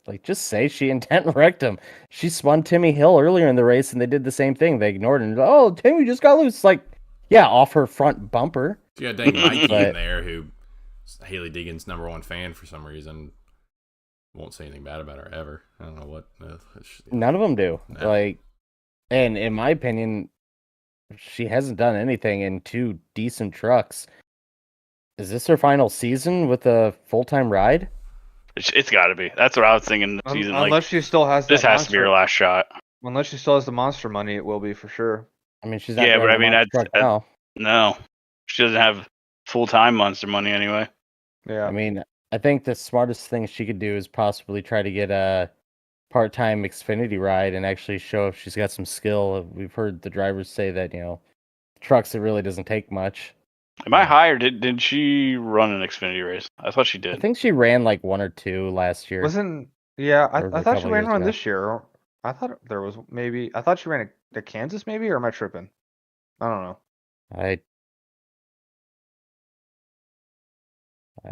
Like, just say she intent wrecked him. She spun Timmy Hill earlier in the race, and they did the same thing. They ignored him. Oh, Timmy just got loose. Like, yeah, off her front bumper.
You got dang Mikey
But-
in there, who Haley Deegan's #1 fan for some reason. Won't say anything bad about her ever. I don't know what.
None of them do.
No.
Like, and in my opinion, she hasn't done anything in 2 decent trucks. Is this her final season with a full-time ride?
It's got to be. That's what I was thinking. The season,
Unless
like,
she still has
this
that
has to be her
monster.
last shot.
Unless she still has the monster money, it will be for sure.
I mean, she's not
Yeah, but
driving
I mean,
a monster truck now.
No, she doesn't have full-time monster money anyway.
Yeah.
I mean, I think the smartest thing she could do is possibly try to get a part-time Xfinity ride and actually show if she's got some skill. We've heard the drivers say that, trucks, it really doesn't take much.
Am I high or did she run an Xfinity race? I thought she
I
did.
think she ran like 1 or 2 last year.
Yeah,
Or
I
a
thought she
couple
ran
years
one
ago.
this year. I thought there was maybe. I thought she ran a Kansas maybe, or am I tripping? I don't know.
I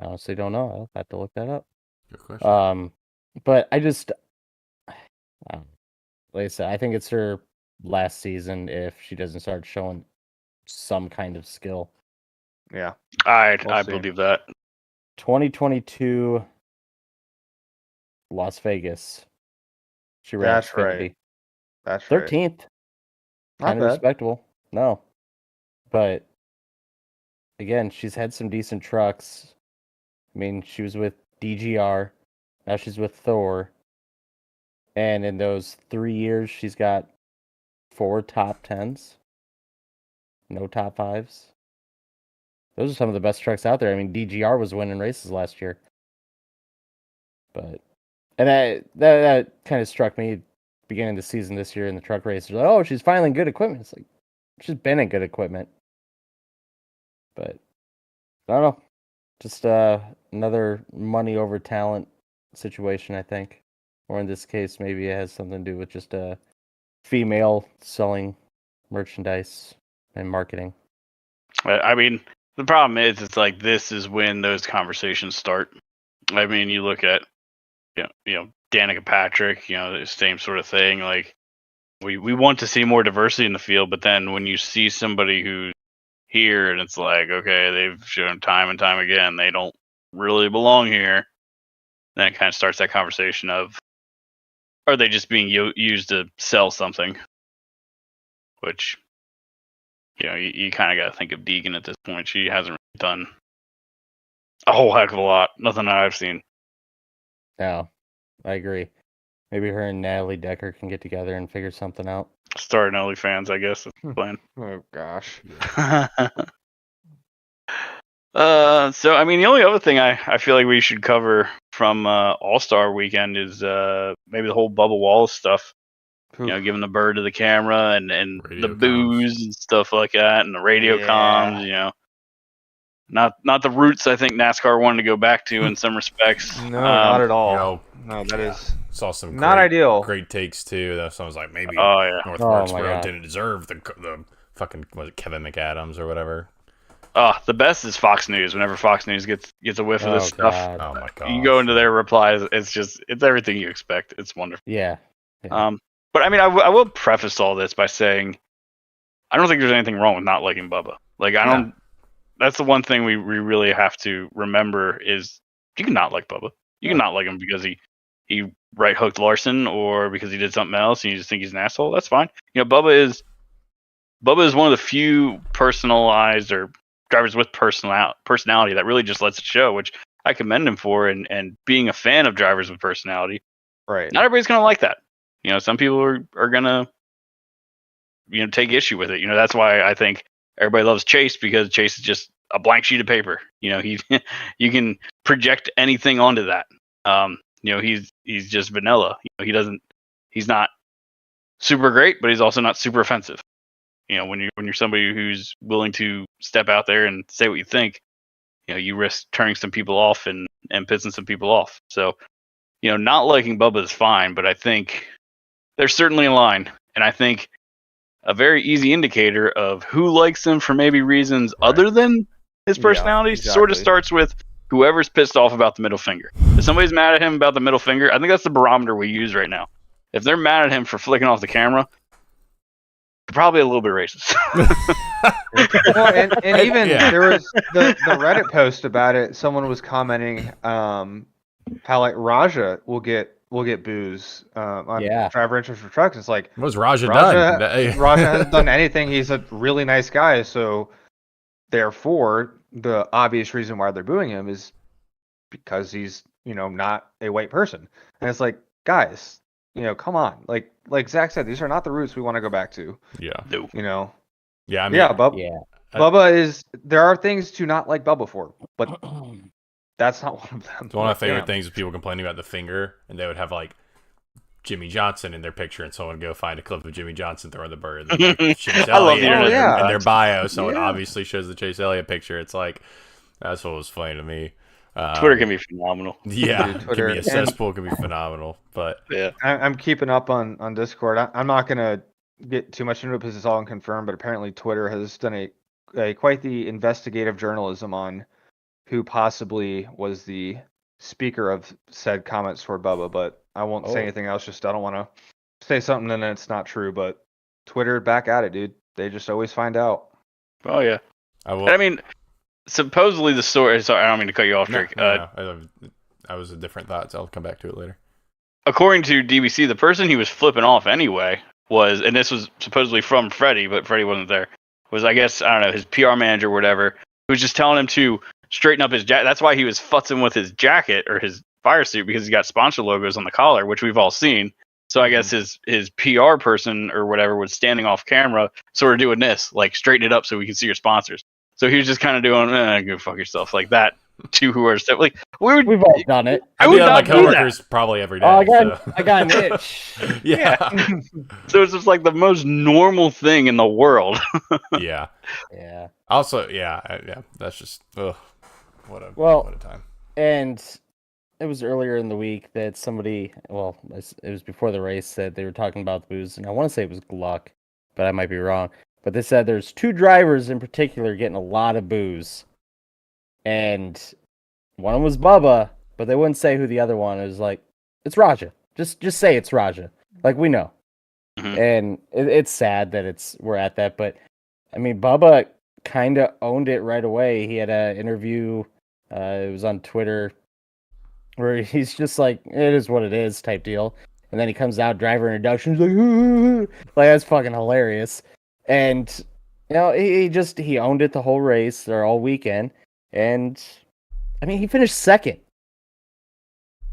honestly don't know. I'll have to look that up.
Good question.
But I just, like I said, I think it's her last season if she doesn't start showing some kind of skill.
Yeah.
I
We'll see.
believe that.
2022 Las Vegas. She ran
That's right.
Xfinity.
That's right.
13th.
Not
Kind of
bad.
respectable. No. But again, she's had some decent trucks. I mean, she was with DGR. Now she's with Thor. And in those 3 years, she's got 4 top 10s. No top 5s. Those are some of the best trucks out there. I mean, DGR was winning races last year. But, and that kind of struck me beginning of the season this year in the truck races. Like, oh, she's finally in good equipment. It's like, she's been in good equipment. But, I don't know. Just another money over talent situation, I think. Or in this case, maybe it has something to do with just a female selling merchandise and marketing.
I mean, the problem is, it's like this is when those conversations start. I mean, you look at, Danica Patrick, the same sort of thing. Like, we want to see more diversity in the field, but then when you see somebody who's here and it's like, okay, they've shown time and time again they don't really belong here, then it kind of starts that conversation of, are they just being used to sell something? Which, you kind of got to think of Deegan at this point. She hasn't really done a whole heck of a lot. Nothing that I've seen.
No, I agree. Maybe her and Natalie Decker can get together and figure something out.
Start an OnlyFans, I guess. That's the plan.
Oh gosh.
So I mean, the only other thing I feel like we should cover from All-Star Weekend is maybe the whole Bubba Wallace stuff.
Oof.
Giving the bird to the camera and
Radio
the
comms.
booze and stuff like that, and the radio
Yeah.
comms. Not the roots I think NASCAR wanted to go back to in some respects.
No, not at all.
You know,
No, that is
saw some
not ideal.
great takes too. That someone's like, maybe
Oh yeah.
North
Oh, my
Wilkesboro
God.
didn't deserve the fucking, was it Kevin McAdams or whatever.
The best is Fox News. Whenever Fox News gets a whiff of this stuff,
God.
Oh my god.
you go into their replies. It's everything you expect. It's wonderful.
Yeah.
But I mean, I will preface all this by saying, I don't think there's anything wrong with not liking Bubba. Like, I don't. That's the one thing we really have to remember is you can not like Bubba. You can not like him because he right hooked Larson or because he did something else and you just think he's an asshole. That's fine. Bubba is one of the few personalized or drivers with personality that really just lets it show, which I commend him for. And being a fan of drivers with personality,
Right.
not everybody's gonna like that. Some people are gonna take issue with it. That's why I think everybody loves Chase, because Chase is just a blank sheet of paper. He you can project anything onto that. He's just vanilla. He's not super great, but he's also not super offensive. When you're somebody who's willing to step out there and say what you think, you risk turning some people off and pissing some people off. So, not liking Bubba is fine, but I think there's certainly a line, and I think a very easy indicator of who likes him for maybe reasons other than his personality sort of starts with whoever's pissed off about the middle finger. If somebody's mad at him about the middle finger, I think that's the barometer we use right now. If they're mad at him for flicking off the camera, they're probably a little bit racist.
Well, and even there was the Reddit post about it. Someone was commenting how like Raja will get booze on driver interest for trucks. It's like,
what's Raja done?
Raja hasn't done anything. He's a really nice guy, so therefore the obvious reason why they're booing him is because he's not a white person. And it's like, guys, come on, like Zach said, these are not the roots we want to go back to.
Yeah.
Yeah, I mean, Bubba is. There are things to not like Bubba for, but that's not one of them.
One of my favorite things is people complaining about the finger, and they would have like Jimmy Johnson in their picture, and someone would go find a clip of Jimmy Johnson throwing the bird. And like, Chase Elliott in their bio, someone obviously shows the Chase Elliott picture. It's like, that's what was funny to me.
Twitter can be phenomenal.
Yeah, Twitter can be a cesspool, can be phenomenal. But
yeah,
I'm keeping up on Discord. I'm not gonna get too much into it because it's all unconfirmed, but apparently Twitter has done a quite the investigative journalism on who possibly was the speaker of said comments toward Bubba, but I won't say anything else. Just I don't want to say something and it's not true. But Twitter back at it, dude. They just always find out.
Oh yeah, I mean, supposedly the story. Sorry, I don't mean to cut you off, Drake.
No. I was a different thought, so I'll come back to it later.
According to DBC, the person he was flipping off anyway was, and this was supposedly from Freddie, but Freddie wasn't there. Was, I guess, I don't know, his PR manager or whatever, who was just telling him to straighten up his jacket. That's why he was futzing with his jacket or his fire suit, because he's got sponsor logos on the collar, which we've all seen. So I guess his PR person or whatever was standing off camera, sort of doing this, like straighten it up so we can see your sponsors. So he was just kind of doing, go fuck yourself, like that. To who are stuff like
we've all done it.
I do that with my coworkers probably every day.
I got an itch.
Yeah.
So it's just like the most normal thing in the world.
Yeah.
Yeah.
Also, yeah. That's just what a time.
And it was earlier in the week that somebody, it was before the race, said they were talking about the booze, and I want to say it was Gluck, but I might be wrong. But they said there's two drivers in particular getting a lot of booze. And one was Bubba, but they wouldn't say who the other one is. Like, it's Raja. Just say it's Raja. Like, we know. Mm-hmm. And it's sad that we're at that. But, I mean, Bubba kind of owned it right away. He had an interview. It was on Twitter where he's just like, it is what it is type deal. And then he comes out, driver introduction. He's like, like, that's fucking hilarious. And, he owned it the whole race or all weekend. And, I mean, he finished second.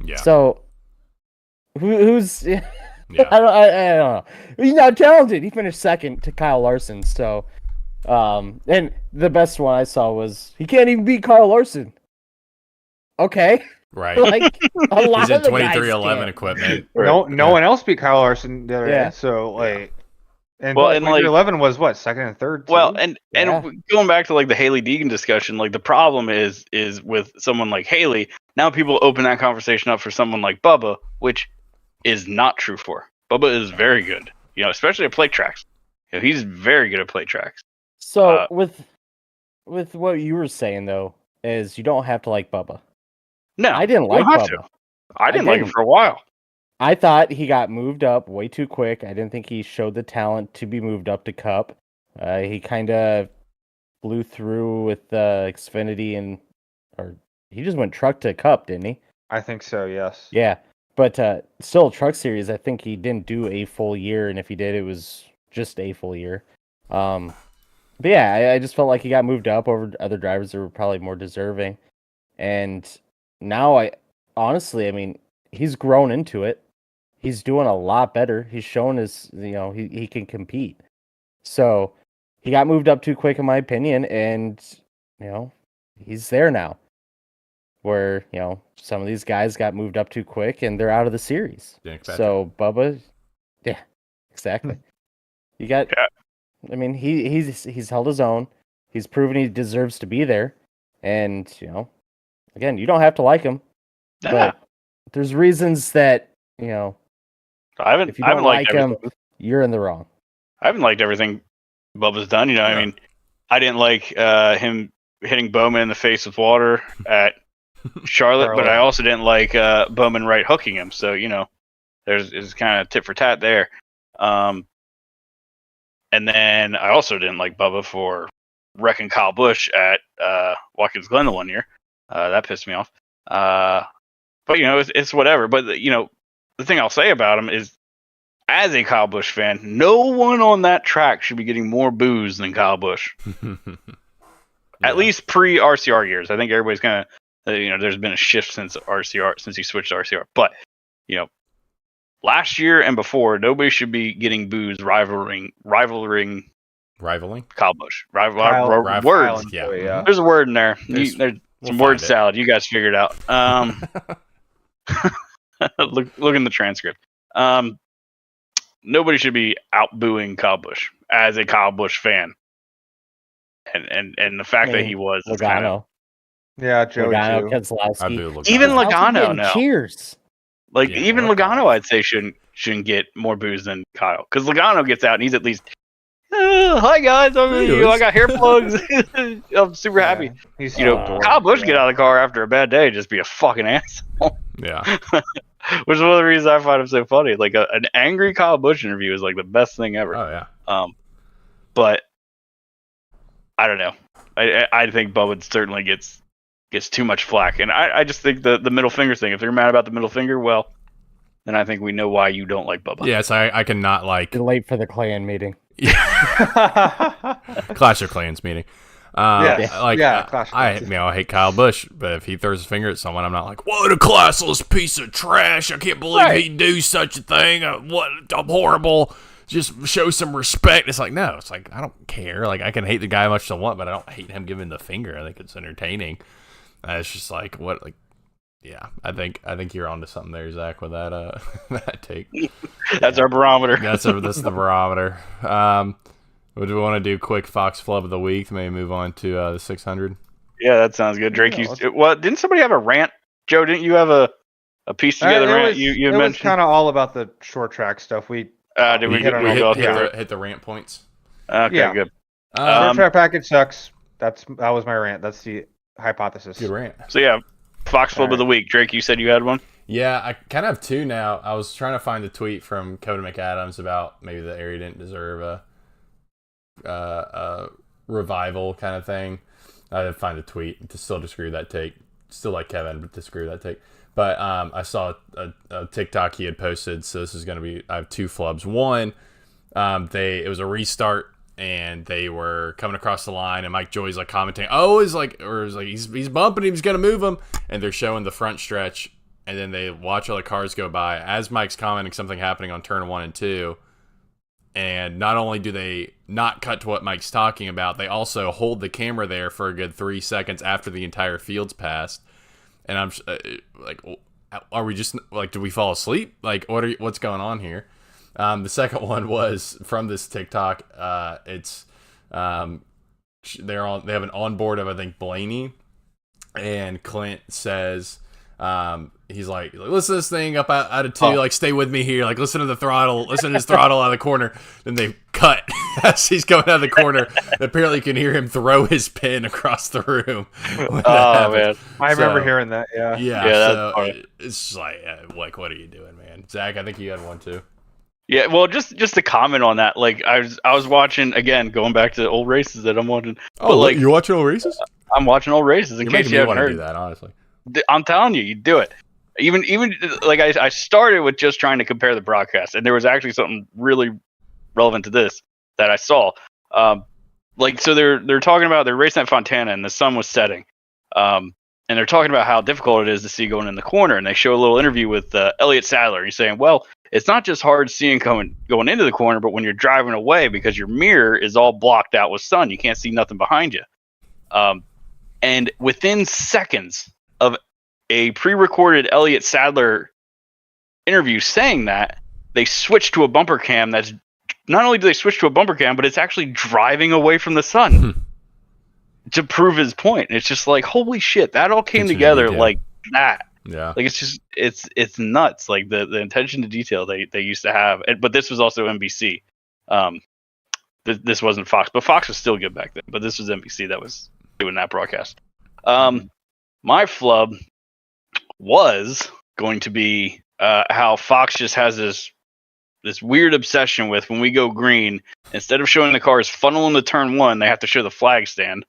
Yeah.
So, who's... Yeah. I don't know. He's not talented. He finished second to Kyle Larson. So, and the best one I saw was, he can't even beat Kyle Larson. Okay.
Right.
Like, a lot
He's
of the guys
2311 equipment.
No one else beat Kyle Larson the other day. So, like... And and 11 was what, second and third? Too?
Well, and going back to like the Haley Deegan discussion, like the problem is with someone like Haley. Now people open that conversation up for someone like Bubba, which is not true for. Bubba is very good, especially at plate tracks. He's very good at plate tracks.
So with what you were saying though, is you don't have to like Bubba.
No,
I didn't like Bubba.
I didn't like him for a while.
I thought he got moved up way too quick. I didn't think he showed the talent to be moved up to Cup. He kind of blew through with Xfinity or he just went truck to Cup, didn't he?
I think so, yes.
Yeah, but still Truck Series, I think he didn't do a full year, and if he did, it was just a full year. But yeah, I just felt like he got moved up over other drivers that were probably more deserving. And now honestly, I mean, he's grown into it. He's doing a lot better. He's shown he can compete. So he got moved up too quick, in my opinion, and he's there now. Where some of these guys got moved up too quick, and they're out of the series. So Bubba, yeah, exactly. You got. Yeah. I mean, he's held his own. He's proven he deserves to be there, and again, you don't have to like him, but there's reasons that if you don't like him, you're in the wrong.
I haven't liked everything Bubba's done. I mean, I didn't like him hitting Bowman in the face with water at Charlotte, but I also didn't like Bowman right hooking him. So there's kind of tit for tat there. And then I also didn't like Bubba for wrecking Kyle Busch at Watkins Glen the one year. That pissed me off. But it's whatever. But the thing I'll say about him is, as a Kyle Busch fan, no one on that track should be getting more boos than Kyle Busch. At least pre-RCR years. I think everybody's kind of, there's been a shift since RCR, since he switched to RCR. But, last year and before, nobody should be getting boos rivaling Kyle Busch. Words.
Yeah.
There's a word in there. There's some word salad. You guys figure it out. Look in the transcript. Nobody should be out booing Kyle Busch as a Kyle Busch fan. And the fact that he was
Logano.
Kind of,
yeah, Joey
Logano,
too.
Keselowski.
Even Logano now.
Cheers.
Even Logano, I'd say shouldn't get more boos than Kyle, because Logano gets out and he's at least, hi guys, I got hair plugs. I'm super happy.
He's
Kyle Busch get out of the car after a bad day, just be a fucking asshole.
Yeah.
Which is one of the reasons I find him so funny. Like an angry Kyle Busch interview is like the best thing ever.
Oh yeah.
But I don't know. I think Bubba certainly gets too much flack, and I just think the middle finger thing. If they're mad about the middle finger, well, then I think we know why you don't like Bubba.
Yes, I cannot like.
You're late for the clan meeting.
Clash of Clans meeting.
Clash of
I hate Kyle Busch, but if he throws a finger at someone, I'm not like, what a classless piece of trash! I can't believe he'd do such a thing. I'm horrible. Just show some respect. It's like, no, it's like, I don't care. Like, I can hate the guy much as I want, but I don't hate him giving the finger. I think it's entertaining. It's just like, what, like, yeah, I think you're onto something there, Zach, with that that take.
That's our barometer.
That's the barometer. What do we want to do? Quick Fox Flub of the week. Maybe move on to the 600.
Yeah, that sounds good. Drake, didn't somebody have a rant? Joe, didn't you have a piece together rant? You mentioned.
It was kind of all about the short track stuff.
Did we hit the rant points?
Okay, good.
Short track package sucks. That was my rant. That's the hypothesis.
Good rant.
So yeah, Fox Flub of the week. Drake, you said you had one?
Yeah, I kind of have two now. I was trying to find a tweet from Coda McAdams about maybe the area didn't deserve a revival kind of thing. I didn't find a tweet to still disagree with that take. Still like Kevin, but disagree with that take. But I saw a TikTok he had posted, so this is going to be, I have two flubs. One, it was a restart, and they were coming across the line, and Mike Joy's like commenting, he's bumping him, he's going to move him, and they're showing the front stretch, and then they watch all the cars go by as Mike's commenting something happening on turn 1 and 2. And not only do they not cut to what Mike's talking about, they also hold the camera there for a good 3 seconds after the entire field's passed. And I'm like, are we just like, did we fall asleep? Like, what's going on here? The second one was from this TikTok. It's they have an onboard of, I think, Blaney, and Clint says, he's like, listen to this thing up out of 2, like, stay with me here, like, listen to the throttle, listen to his throttle out of the corner. Then they cut as he's going out of the corner. Apparently you can hear him throw his pin across the room.
Man,
I remember hearing that.
So it's just like, what are you doing, man? Zach, I think you had one too.
Yeah, well, just to comment on that, like, I was watching, again, going back to old races that I'm watching.
Oh, like, you're watching old races?
I'm watching old races. In case you haven't heard.
Do that, honestly.
I'm telling you, you do it. Even like I started with just trying to compare the broadcast, and there was actually something really relevant to this that I saw. So they're talking about, they're racing at Fontana, and the sun was setting, and they're talking about how difficult it is to see going in the corner, and they show a little interview with Elliott Sadler. He's saying, well, it's not just hard seeing going into the corner, but when you're driving away because your mirror is all blocked out with sun, you can't see nothing behind you. And within seconds of a pre-recorded Elliott Sadler interview saying that, they switched to a bumper cam that's not only do they switch to a bumper cam, but it's actually driving away from the sun to prove his point. It's just like, holy shit, that all came together like that.
Yeah.
Like, it's just, it's nuts. Like the attention to detail they used to have. But this was also NBC. This wasn't Fox, but Fox was still good back then. But this was NBC that was doing that broadcast. My flub was going to be how Fox just has this weird obsession with when we go green, instead of showing the cars funnel into turn one, they have to show the flag stand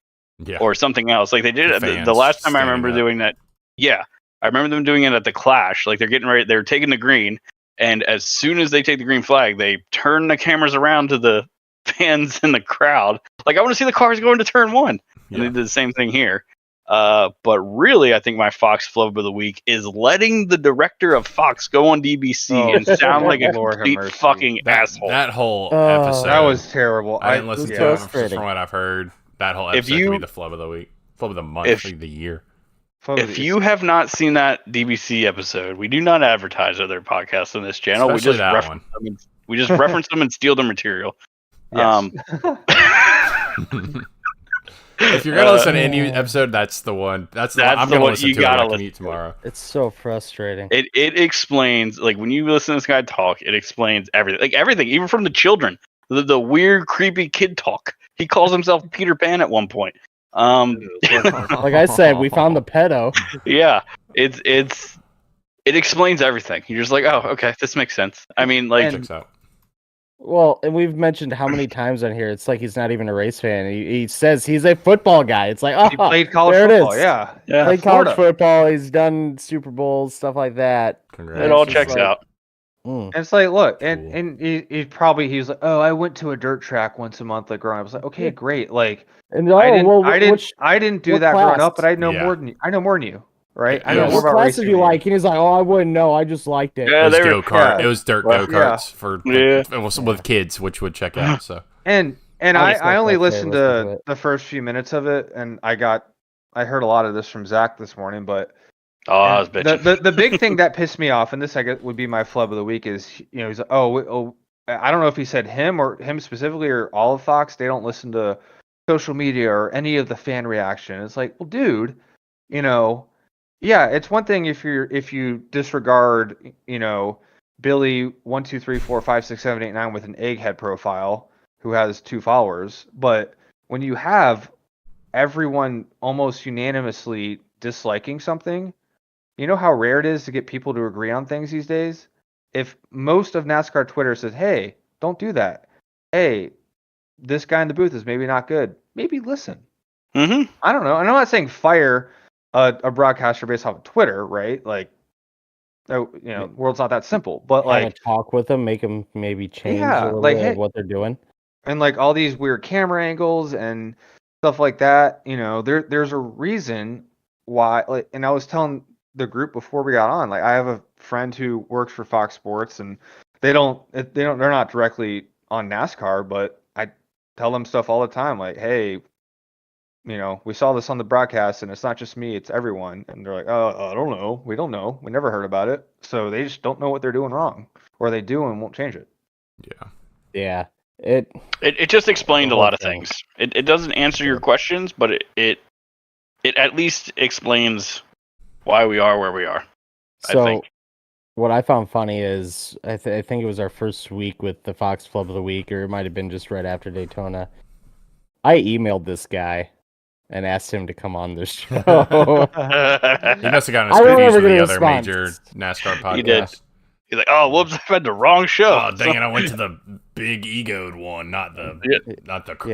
or something else. Like they did the last time I remember doing that. Yeah, I remember them doing it at the Clash. Like they're getting ready, they're taking the green, and as soon as they take the green flag, they turn the cameras around to the fans in the crowd. Like, I want to see the cars going to turn one. And they did the same thing here. But really, I think my Fox flub of the week is letting the director of Fox go on DBC and sound like a complete fucking asshole.
That whole episode.
That was terrible.
I didn't listen to it, but from what I've heard, that whole episode could be the flub of the week. Flub of the month, actually the year.
If you have not seen that DBC episode, we do not advertise other podcasts on this channel.
Especially
We just reference them and steal their material.
Yes.
If you're gonna listen to any episode, that's the one. I'm gonna listen to it when I commute tomorrow.
It's so frustrating.
It explains, like, when you listen to this guy talk, it explains everything. Like everything, even from the children, the weird, creepy kid talk. He calls himself Peter Pan at one point.
Like I said, we found the pedo.
Yeah, it explains everything. You're just like, oh, okay, this makes sense. I mean, like,
Checks out.
Well, and we've mentioned how many times on here, it's like he's not even a race fan. He says he's a football guy. It's like, oh,
he played college
there
football.
it is.
Yeah.
Played college football. He's done Super Bowls, stuff like that.
Congrats.
it all checks out.
And it's like, look, and he's like, oh, I went to a dirt track once a month, like growing up. I was like, okay, great. Like,
And
I didn't do that growing up, but I know more than you. I know more than you, right? I know more
what
about
class
racing
did you
than
like? And he's like, oh, I wouldn't know. I just liked it.
Yeah,
It was go-kart. It was dirt go-karts with kids, which would check out. So
And I only listened to the first few minutes of it, and I heard a lot of this from Zach this morning, but
I was bitching.
the big thing that pissed me off, and this I guess would be my flub of the week, is, you know, he's like, oh, I don't know if he said him or him specifically or all of Fox, they don't listen to social media or any of the fan reaction. It's like, well, dude, you know, yeah, it's one thing if you disregard, you know, Billy 1 2 3 4 5 6 7 8 9 with an egghead profile who has 2 followers, but when you have everyone almost unanimously disliking something, you know how rare it is to get people to agree on things these days? If most of NASCAR Twitter says, hey, don't do that. Hey, this guy in the booth is maybe not good. Maybe listen.
Mm-hmm.
I don't know. And I'm not saying fire a broadcaster based off of Twitter, right? Like, you know, the world's not that simple. But like,
talk with them, make them maybe change a little bit of what they're doing.
And like all these weird camera angles and stuff like that, you know, there's a reason why. Like, and I was telling the group before we got on, like, I have a friend who works for Fox Sports, and they're not directly on NASCAR, but I tell them stuff all the time, like, hey, you know, we saw this on the broadcast, and it's not just me, it's everyone. And they're like, oh, I don't know, we don't know, we never heard about it. So they just don't know what they're doing wrong, or they do and won't change it.
Yeah.
It just explained a lot of things. It doesn't answer your questions, but it at least explains why we are where we are.
So,
I think.
What I found funny is I think it was our first week with the Fox Flub of the Week, or it might have been just right after Daytona. I emailed this guy and asked him to come on this show.
He must have gotten us confused with the other major NASCAR podcast.
He did. He's like, oh, whoops, I had the wrong show.
Oh, dang it, I went to the big egoed one, not the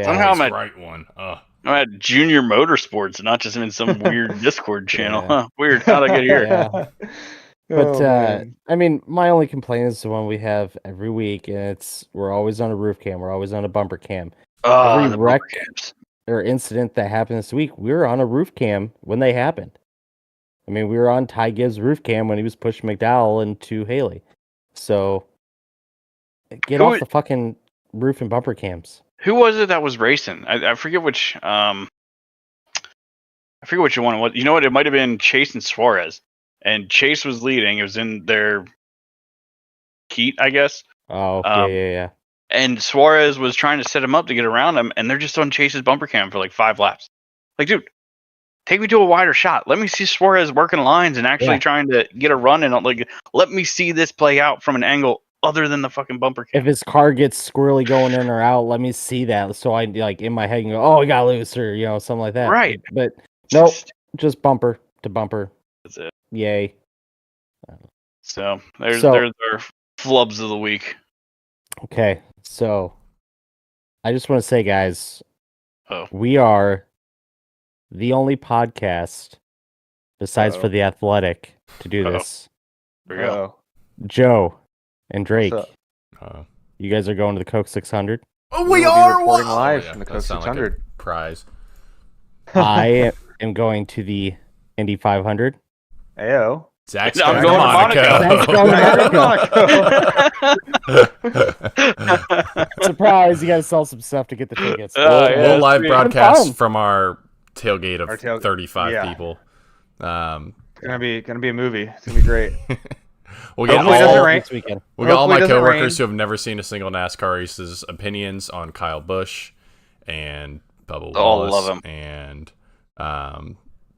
somehow I'm
right one.
I'm at Junior Motorsports, not just in some weird Discord channel. Huh, weird. How'd I get here?
Yeah. But, I mean, my only complaint is the one we have every week, and we're always on a roof cam, we're always on a bumper cam. Every wreck or incident that happened this week, we were on a roof cam when they happened. I mean, we were on Ty Gibbs' roof cam when he was pushing McDowell into Haley. So, Get
Who
off
would-
the fucking roof and bumper cams.
Who was it that was racing? I forget which. I forget which one it was. You know what? It might have been Chase and Suarez. And Chase was leading. It was in their heat, I guess.
Oh,
Um,
yeah.
And Suarez was trying to set him up to get around him, and they're just on Chase's bumper cam for like 5 laps. Like, dude, take me to a wider shot. Let me see Suarez working lines and actually trying to get a run in. Like, let me see this play out from an angle other than the fucking bumper cam.
If his car gets squirrely going in or out, let me see that. So I like in my head and go, oh, we got loose or something like that.
Right.
But nope, just bumper to bumper.
That's it.
Yay.
So there's
So-
our flubs of the week.
Okay, so I just want to say, guys,
Oh.
we are the only podcast besides for the Athletic to do this.
There we go.
Uh-oh.
Joe and Drake,
What's
you guys are going to the Coke 600.
Oh,
We
we
will be
are
reporting
one!
live
Oh, yeah,
from the
that
Coke
sounds like a
600.
prize.
I am going to the Indy 500.
Ayo.
Zach's
I'm
going to
going to
Monaco.
Surprise! You got to sell some stuff to get the tickets.
Yeah,
We'll live
sweet.
broadcast
Fun.
from our tailgate of
Our
35
yeah.
people.
Gonna be a movie. It's gonna be great.
We'll get
Hopefully it doesn't
all,
rain.
This weekend.
we'll get all my
Hopefully it doesn't
coworkers
rain.
who have never seen a single NASCAR race's opinions on Kyle Busch and Bubba
All
Wallace
love him.
and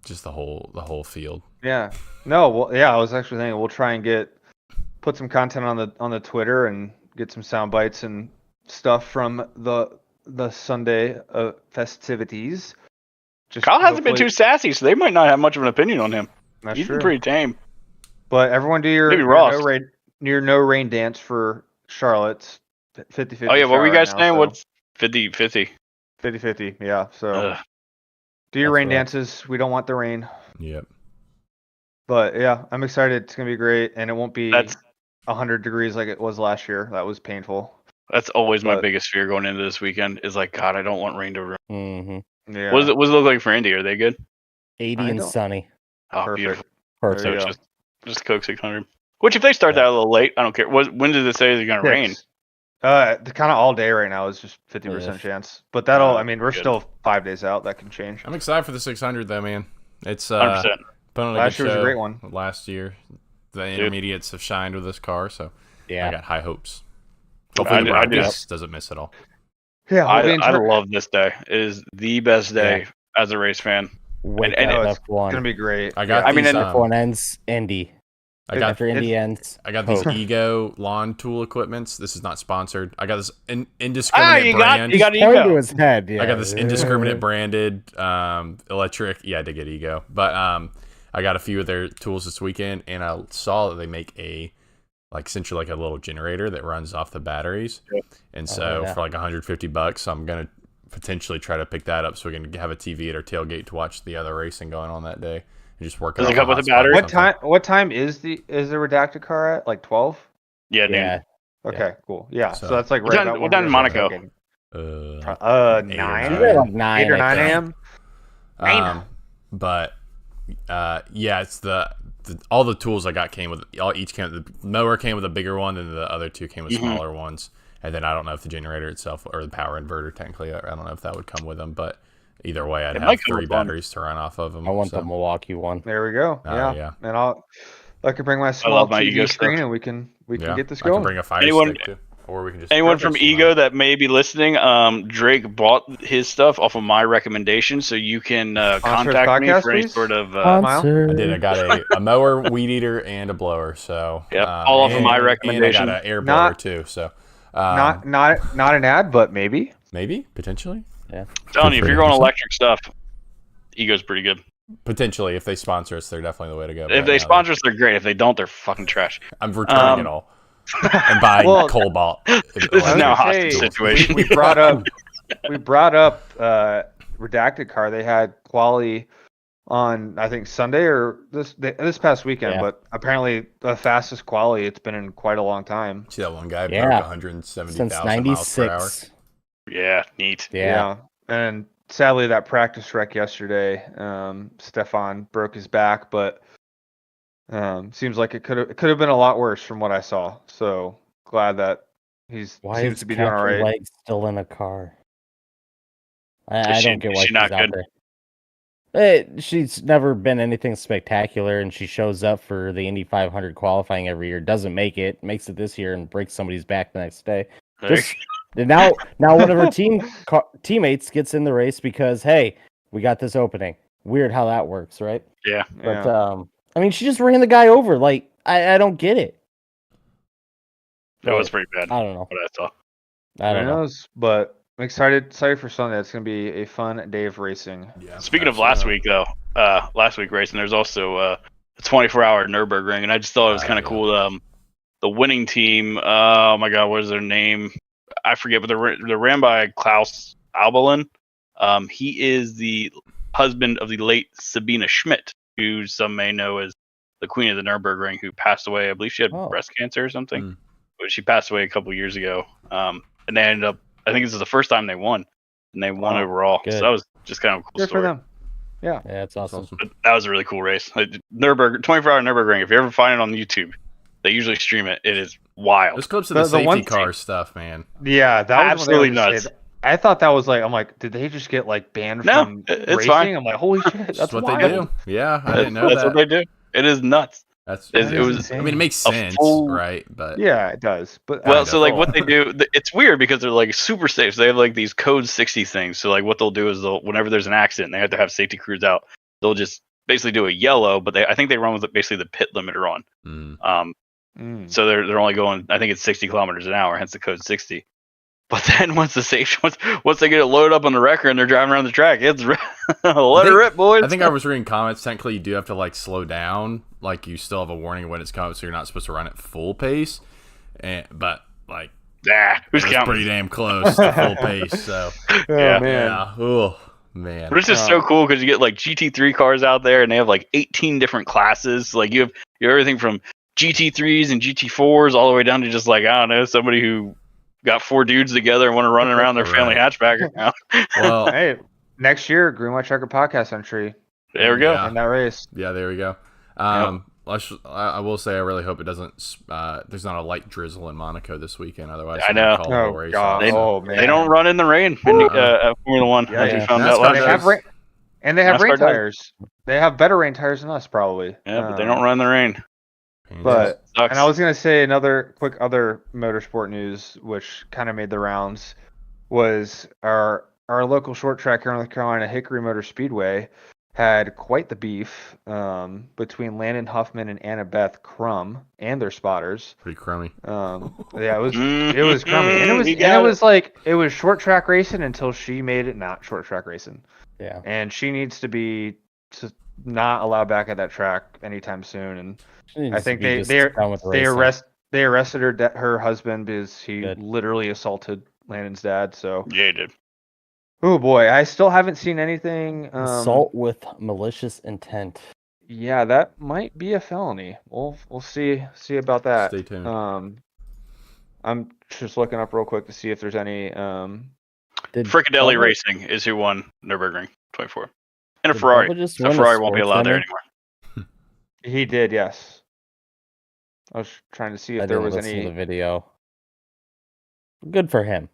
just the whole field.
Yeah. No. Well, yeah. I was actually thinking we'll try and put some content on the Twitter and get some sound bites and stuff from the Sunday festivities. Just
Kyle hasn't been
hopefully-
too sassy, so they might not have much of an opinion on him.
That's
He's
true.
been pretty tame.
But everyone do your
Maybe Ross.
no rain dance for Charlotte's 50-50.
Oh yeah, what were you
shot
guys
right now,
saying?
so
What's 50-50?
50-50? Yeah. So
Ugh.
do your
That's
rain
rough.
dances. We don't want the rain.
Yep.
But yeah, I'm excited. It's gonna be great, and it won't be
That's
100 degrees like it was last year. That was painful.
always my
But-
biggest fear going into this weekend is like, God, I don't want rain to ruin.
Mm-hmm.
Yeah.
What does it look like for Indy? Are they good?
80
I
and
don't-
sunny.
Oh,
Perfect.
beautiful.
Perfect.
There
So
you
it's
go.
just Coke 600. Which if they start that a little late, I don't care. When did it say it's gonna rain?
Six. The kind of all day right now is just 50%
Yes.
chance. But that'll. I
Oh,
mean, we're
good.
still 5 days out. That can change.
I'm excited for the 600 though, man. It's
100%.
put on a
Last
good
year was a
show
great one.
Last year, the intermediates have shined with this car, so I
Yeah.
got high hopes. Hopefully, the
I
broadcast doesn't miss it all.
Yeah. we'll be in
I
tur-
love this day. It is the best day as a race fan.
Wake
and
up
it's
F1.
gonna be great.
I got
I mean,
these.
and-
F1 ends Indy.
I got
After Indy ends.
I got these
Coke.
Ego lawn tool equipments. This is not sponsored. I got this indiscriminate
you
brand.
got
Point to
ego.
his head. Yeah.
I got this indiscriminate branded electric. Yeah, I did get Ego, but I got a few of their tools this weekend, and I saw that they make essentially like a little generator that runs off the batteries, and so
yeah.
for like $150, I'm gonna potentially try to pick that up so we can have a TV at our tailgate to watch the other racing going on that day and just work.
Does it
off
come with a
hotspot
battery?
or
What
something.
time? What time is the redacted car at? Like 12?
Yeah, dude.
Yeah.
Okay, cool. Yeah. So,
So-
that's like
What
right
time-
about
what
when
time in
we're
Monaco?
tailgating.
8 or
9.
She's at like 9.
8 or
I
9
think.
a.m.
But yeah, it's the all the tools I got came with each came. The mower came with a bigger one, and the other two came with smaller ones. And then I don't know if the generator itself or the power inverter technically, I don't know if that would come with them. But either way, I'd
It
have
might come
3
with one.
batteries to run off of them.
I want
so.
the Milwaukee one.
There we go.
Oh,
yeah.
yeah.
And I can bring my small
love my
TV
Ego
screen
stuff.
and we can
Yeah,
get this
I can
going.
bring a fire
Anyone-
stick too, or we can just
Anyone from
just
Ego that may be listening, Drake bought his stuff off of my recommendation, so you can contact me
podcast,
for any
please?
sort of.
I did. I got a mower, weed eater, and a blower. So
Yep, all off of my
and
recommendation.
I got an air blower
Not-
too. So
not an ad, but maybe.
maybe potentially.
telling you, if you're going
100%.
electric stuff, Ego's pretty good.
Potentially, if they sponsor us, they're definitely the way to go.
If
Right
they
now,
sponsor us, they're great. If they don't, they're fucking trash.
I'm returning it all and buying
Well,
Cobalt.
This is now a hostage
Hey,
situation.
we brought up redacted car. They had quali on I think Sunday or this past weekend,
Yeah.
but apparently the fastest quali it's been in quite a long time.
See that one guy
Yeah.
broke
Since
170,000 miles per hour.
96.
Yeah, neat.
Yeah.
And sadly that practice wreck yesterday, Stefan broke his back, but seems like it could have been a lot worse from what I saw. So glad that
Why
seems
is
to be doing all
Captain
right.
Leg still in a car? I don't get why
Is she
she's
not
out
good?
there. She's never been anything spectacular, and she shows up for the Indy 500 qualifying every year. Doesn't make it, makes it this year, and breaks somebody's back the next day. Just now one of her teammates gets in the race because hey, we got this opening. Weird how that works, right?
Yeah.
But I mean, she just ran the guy over. Like I don't get it.
It was pretty bad.
I don't know.
What I saw.
I don't
Who
know.
knows? But I'm excited for Sunday. It's going to be a fun day of racing.
Yeah.
Speaking of last week, though, last week racing, there's also a 24-hour Nürburgring, and I just thought it was kind of cool. The winning team, oh my God, what is their name? I forget, but they're ran by Klaus Albelin. He is the husband of the late Sabina Schmidt, who some may know as the queen of the Nürburgring, who passed away. I believe she had breast cancer or something. But she passed away a couple years ago. And they ended up, I think this is the first time they won. And they won overall.
Good.
So that was just kind of a cool
Good
story.
for them. Yeah.
Yeah, it's awesome.
But that was a really cool race. Like, 24-hour Nürburgring, if you ever find it on YouTube, they usually stream it. It is wild.
Those clips of the safety car stuff, man.
Yeah, that was
absolutely nuts.
I thought that was like, I'm like, did they just get like banned from
it's
racing?
fine.
I'm like, holy shit, that's
what
wild.
they do. Yeah, I didn't know
That's
that.
what they do. It is nuts.
That is insane.
I mean, it makes sense, right? But
yeah, it does. But
well, so like what they do, it's weird because they're like super safe. So they have like these code 60 things. So like what they'll do is whenever there's an accident, they have to have safety crews out. They'll just basically do a yellow, but I think they run with basically the pit limiter on. So they're only going, I think it's 60 kilometers an hour, hence the code 60. But then once they get it loaded up on the wrecker and they're driving around the track, it's let it rip, boys.
I think I was reading comments. Technically, you do have to like slow down. Like you still have a warning when it's coming, so you're not supposed to run at full pace. But like,
who's counting?
Pretty damn close to full pace. So
man.
Man.
But it's just so cool because you get like GT3 cars out there, and they have like 18 different classes. Like you have everything from GT3s and GT4s all the way down to just like, I don't know, somebody who got 4 dudes together and want to run around their family hatchback.
Well,
hey, next year, Green White Checker podcast entry.
There we go.
In that race.
Yeah, there we go. I will say I really hope it doesn't. There's not a light drizzle in Monaco this weekend. Otherwise,
I know.
Call the race
God.
off.
They don't run in the rain in Formula One.
Yeah,
as we found out
they have rain, and they have rain tires. They have better rain tires than us, probably.
Yeah, but they don't run in the rain.
But and I was gonna say another quick other motorsport news, which kind of made the rounds, was our local short track here in North Carolina, Hickory Motor Speedway, had quite the beef between Landon Huffman and Annabeth Crum and their spotters.
Pretty crummy.
Yeah, it was crummy, and it was short track racing until she made it not short track racing.
Yeah,
and she needs to be not allowed back at that track anytime soon. And I think they arrested her husband because he literally assaulted Landon's dad. So
yeah, he did.
Oh boy, I still haven't seen anything.
Assault with malicious intent.
Yeah, that might be a felony. We'll see about that.
Stay tuned.
I'm just looking up real quick to see if there's any.
Frickadelli Racing is who won Nürburgring 24, and a Ferrari. So Ferrari won't be allowed there anymore.
He did, yes. I was trying to see if there was any.
The video. Good for him.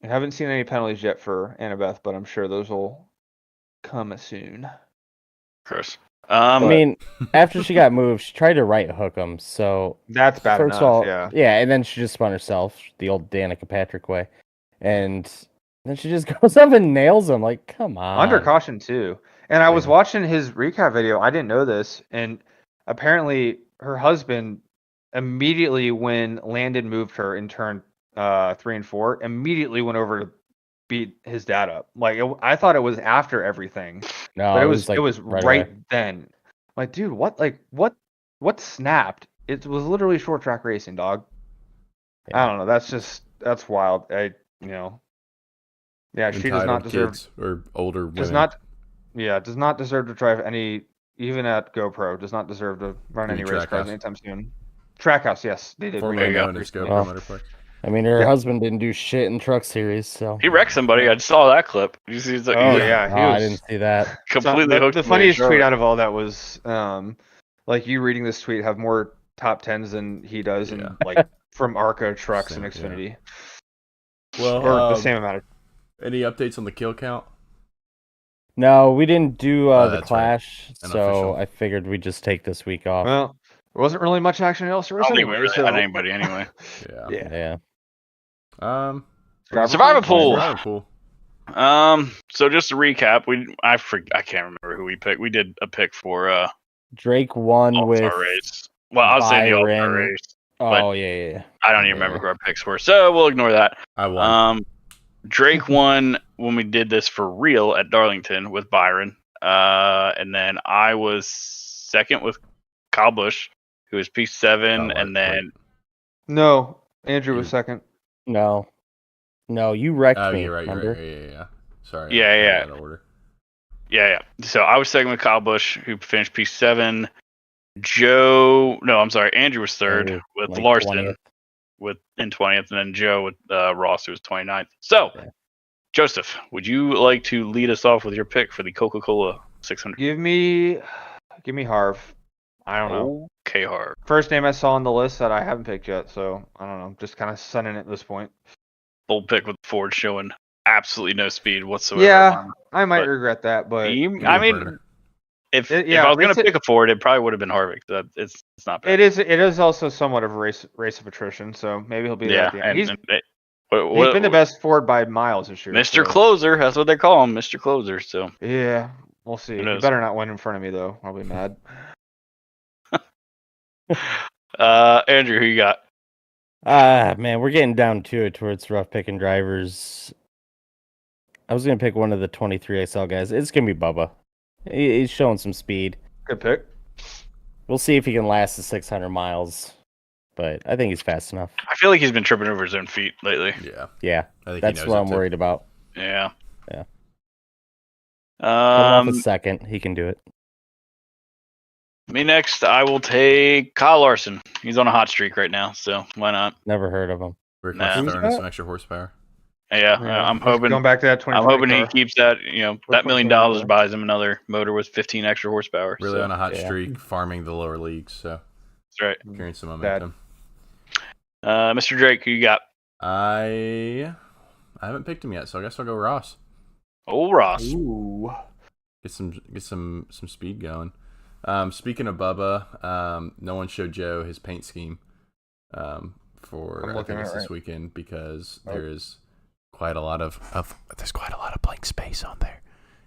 I haven't seen any penalties yet for Annabeth, but I'm sure those will come soon.
Of course.
I mean, after she got moved, she tried to right hook him, so
that's bad
first
enough,
of all,
yeah,
and then she just spun herself the old Danica Patrick way, and then she just goes up and nails him. Like, come on.
Under caution too. And I was watching his recap video. I didn't know this, and apparently her husband immediately when Landon moved her in turn 3 and 4, immediately went over to beat his dad up. Like I thought it was after everything.
No,
but
it was
right then. Like, dude, what snapped? It was literally short track racing, dog. Yeah. I don't know. That's wild. She does not deserve
kids or older women.
Does not deserve to drive any, even at GoPro, does not deserve to run any race cars anytime soon. Trackhouse, yes, they did.
I mean, her husband didn't do shit in Truck Series, so
he wrecked somebody. I just saw that clip. You see,
I didn't see that.
Completely hooked.
The funniest tweet out of all that was, like you reading this tweet have more top 10s than he does in like from Arca trucks and
Same, yeah.
Xfinity,
Well,
or the same amount of.
any updates on the kill count?
No, we didn't do
Oh,
the
that's right.
Clash, so
Unofficial.
I figured we'd just take this week off.
Well, there wasn't really much action in LCRS
I don't think we
anyway,
really
so
had anybody anyway.
Yeah.
yeah.
Yeah.
Survivor pool.
Survivor pool.
So just to recap, I can't remember who we picked. We did a pick for
Drake won with.
All-Star race. Well, I was saying the All-Star
Byron.
race.
Oh, yeah.
I don't even remember who our picks were, so we'll ignore that.
I won.
Drake won when we did this for real at Darlington with Byron. And then I was second with Kyle Busch, who was P7, and then
No, Andrew was second.
No, you wrecked me.
You're right.
Remember?
Yeah. Sorry.
Yeah.
Out of order.
Yeah. So I was second with Kyle Busch, who finished P7. Andrew was third
Andrew,
with
like
Larson
20th.
in 20th, and then Joe with Ross, who was 29th. So,
Yeah.
Joseph, would you like to lead us off with your pick for the Coca-Cola 600?
Give me Harv. I don't know.
Okay, hard.
First name I saw on the list that I haven't picked yet, so I don't know. Just kind of sending it at this point.
Bold pick with Ford showing absolutely no speed whatsoever.
Yeah, I might
but
regret that, but
I mean, if I was going to pick a Ford, it probably would have been Harvick. It's not bad.
it is also somewhat of a race of attrition, so maybe he'll be there at the end. He's been the best Ford by miles this year.
Mr.
So.
Closer, that's what they call him, Mr. Closer. So
yeah, we'll see. He better not win in front of me though. I'll be mad.
Andrew, who you got?
Man, we're getting down to it towards rough picking drivers. I was gonna pick one of the 23 XL guys. It's gonna be Bubba. He's showing some speed.
Good pick.
We'll see if he can last the 600 miles, but I think he's fast enough.
I feel like he's been tripping over his own feet lately.
Yeah.
I think
That's what I'm worried about.
Yeah.
Come off a second, he can do it.
Me next, I will take Kyle Larson. He's on a hot streak right now, so why not?
Never heard of him.
We're throwing some extra horsepower.
Yeah, I'm hoping.
Going back to that 20.
I'm hoping he keeps that. That $1 million buys him another motor with 15 extra horsepower.
Really on a hot streak, farming the lower leagues. So
that's right.
Carrying some momentum.
Mr. Drake, who you got?
I haven't picked him yet, so I guess I'll go Ross.
Oh, Ross.
Ooh.
Get some speed going. Speaking of Bubba, no one showed Joe his paint scheme for I think it's this weekend because there is quite a lot of blank space on there,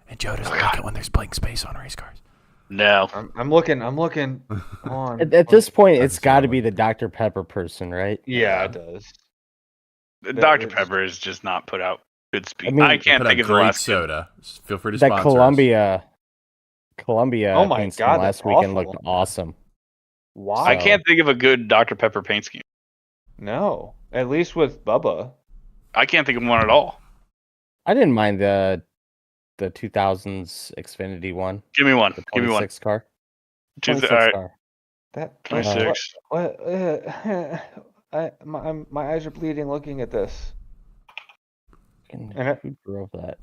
and Joe doesn't like it when there's blank space on race cars.
No,
I'm looking on.
At this point, it's got to be the Dr. Pepper person, right?
Yeah, it does.
Dr. Pepper is just not put out good speed.
I mean,
I can't think of the last
soda. Feel free to
that
sponsor
Columbia.
Oh my God,
last weekend looked awesome.
Wow.
I can't think of a good Dr. Pepper paint scheme.
No, at least with Bubba.
I can't think of one at all.
I didn't mind the 2000s Xfinity one.
Give me one.
The
Give me one.
26 car.
26 all right.
car.
That
26.
My eyes are bleeding looking at this.
Who drove that?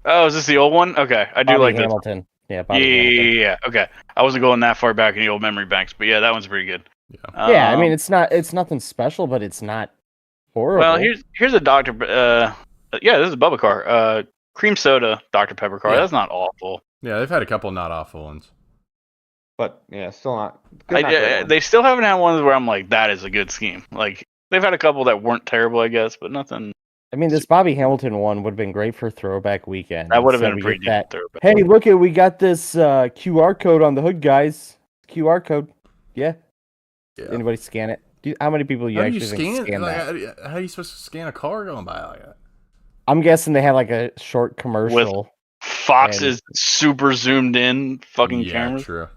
Oh, is this the old one? Okay, I do
Bobby
like
Hamilton. Yeah,
this. Yeah. Okay, I wasn't going that far back in the old memory banks, but yeah, that one's pretty good.
Yeah, I mean it's nothing special, but it's not horrible.
Well, here's a Dr. Yeah, this is a Bubba car. Cream soda Dr. Pepper car.
Yeah.
That's not awful.
Yeah, they've had a couple not awful ones.
But yeah, still not. Good,
they still haven't had ones where I'm like, that is a good scheme. Like they've had a couple that weren't terrible, I guess, but nothing.
I mean, this Bobby Hamilton one would have been great for throwback weekend.
That would have been a pretty decent throwback.
Hey, look we got this QR code on the hood, guys. QR code. Yeah. Anybody scan it? How many people you actually scan that?
How are you supposed to scan a car going by like that?
I'm guessing they had like a short commercial.
With Fox's super zoomed in fucking cameras.
True.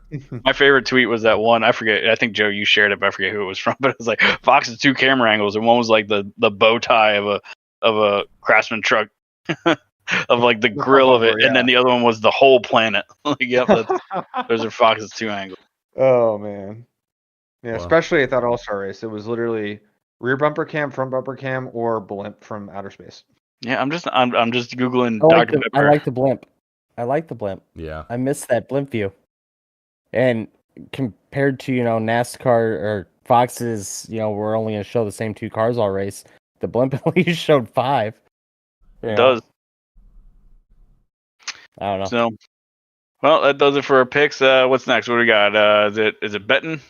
My favorite tweet was that one. I forget. I think Joe, you shared it, but I forget who it was from. But it was like Fox's 2 camera angles, and one was like the bow tie of a Craftsman truck, of like the grill of it, and then the other one was the whole planet. Like, yep, those are Fox's 2 angles.
Oh man, yeah,
Wow.
Especially at that All-Star race, it was literally rear bumper cam, front bumper cam, or blimp from outer space.
Yeah, I'm just googling
Dr.
Pepper.
I like the blimp.
Yeah.
I missed that blimp view. And compared to, NASCAR or Fox's, we're only going to show the same 2 cars all race. The blimp at least showed 5.
It does.
I don't know.
So, well, that does it for our picks. What's next? What do we got? Is it betting?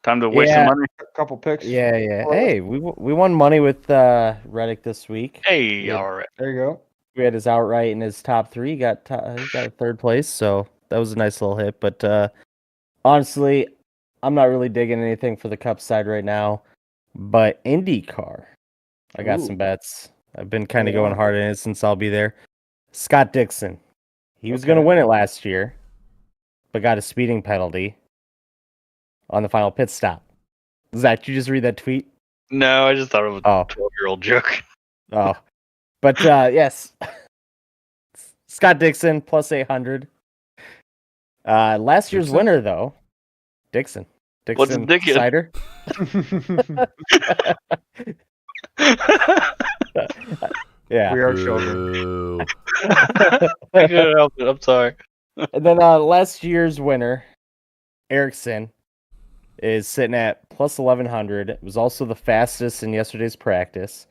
Time to waste some money?
A couple picks.
Yeah. Hey, we won money with Reddick this week.
Hey, all right.
There you go.
We had his outright in his top 3. He got a 3rd place, so that was a nice little hit. But honestly, I'm not really digging anything for the Cup side right now. But IndyCar, I got some bets. I've been kind of going hard in it since I'll be there. Scott Dixon. He was going to win it last year, but got a speeding penalty on the final pit stop. Zach, did you just read that tweet?
No, I just thought it was a 12-year-old joke.
Oh. But yes. Scott Dixon, plus 800. Last year's winner, though, Dixon.
What's a Dixon?
Cider. Yeah.
We are children.
I couldn't help it. I'm sorry.
And then last year's winner, Ericsson, is sitting at plus 1100. It was also the fastest in yesterday's practice.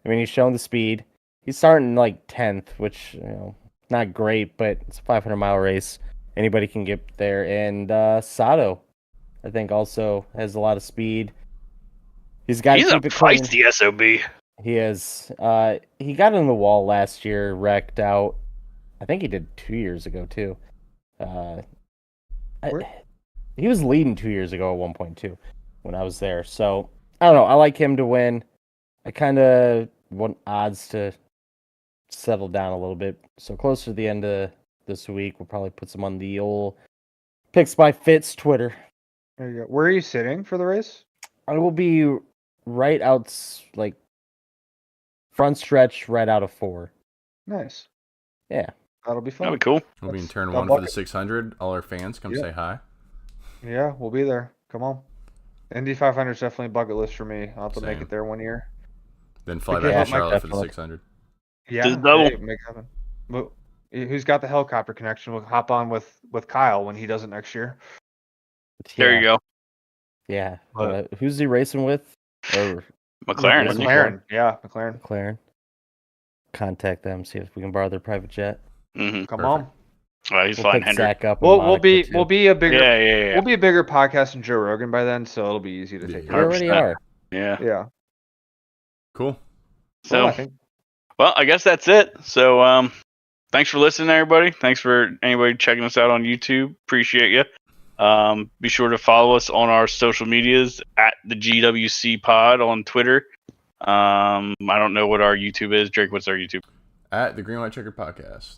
I mean, he's shown the speed. He's starting like 10th, which, not great, but it's a 500-mile race. Anybody can get there. And Sato, I think, also has a lot of speed. He's a
feisty SOB.
He is. He got in the wall last year, wrecked out. I think he did 2 years ago, too. He was leading 2 years ago at 1.2 when I was there. So, I don't know. I like him to win. I kind of want odds to settle down a little bit. So, closer to the end of this week, we'll probably put some on the old Picks by Fitz Twitter.
There you go. Where are you sitting for the race?
I will be right out, like, front stretch right out of 4.
Nice.
Yeah.
That'll be fun.
That'll be cool.
We'll be in turn 1 for the 600. All our fans come say hi.
Yeah, we'll be there. Come on. Indy 500 is definitely a bucket list for me. I'll have to make it there one year.
Then fly back to Charlotte for the 600.
Yeah,
just double.
Hey, make it happen. Well, who's got the helicopter connection? We'll hop on with Kyle when he does it next year.
There you go.
Yeah. Who's he racing with? Or
McLaren.
McLaren. Yeah, McLaren.
McLaren. Contact them. See if we can borrow their private jet.
Mm-hmm.
Come on.
He's flying Hendrick.
Zach up.
We'll be a bigger
Yeah.
We'll be a bigger podcast than Joe Rogan by then, so it'll be easy to take.
We already are.
Yeah.
Cool.
So, well, I guess that's it. So, thanks for listening, everybody. Thanks for anybody checking us out on YouTube. Appreciate you. Be sure to follow us on our social medias at the GWC Pod on Twitter. I don't know what our YouTube is. Drake, what's our YouTube?
At the Green White Checker Podcast.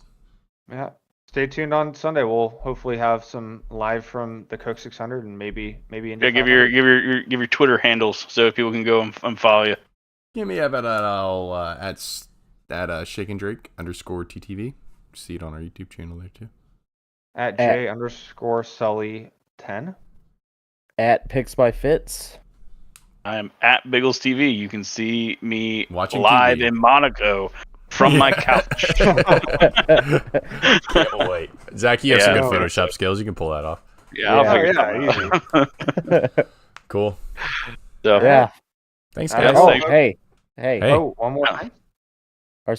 Yeah. Stay tuned on Sunday. We'll hopefully have some live from the Coke 600 and maybe Indy.
Yeah, give your Twitter handles so people can go and follow you.
Give me about at Shake and Drake _TTV. See it on our YouTube channel there too.
At J_Sully10.
At Picks by Fitz.
I am at Biggles TV. You can see me
watching
live
TV
in Monaco from my couch.
Can't wait. Zach, you have some good Photoshop skills. You can pull that off.
Yeah, I'll figure it out.
Cool.
So,
yeah.
Thanks, guys.
Oh, hey.
Oh, one more thing.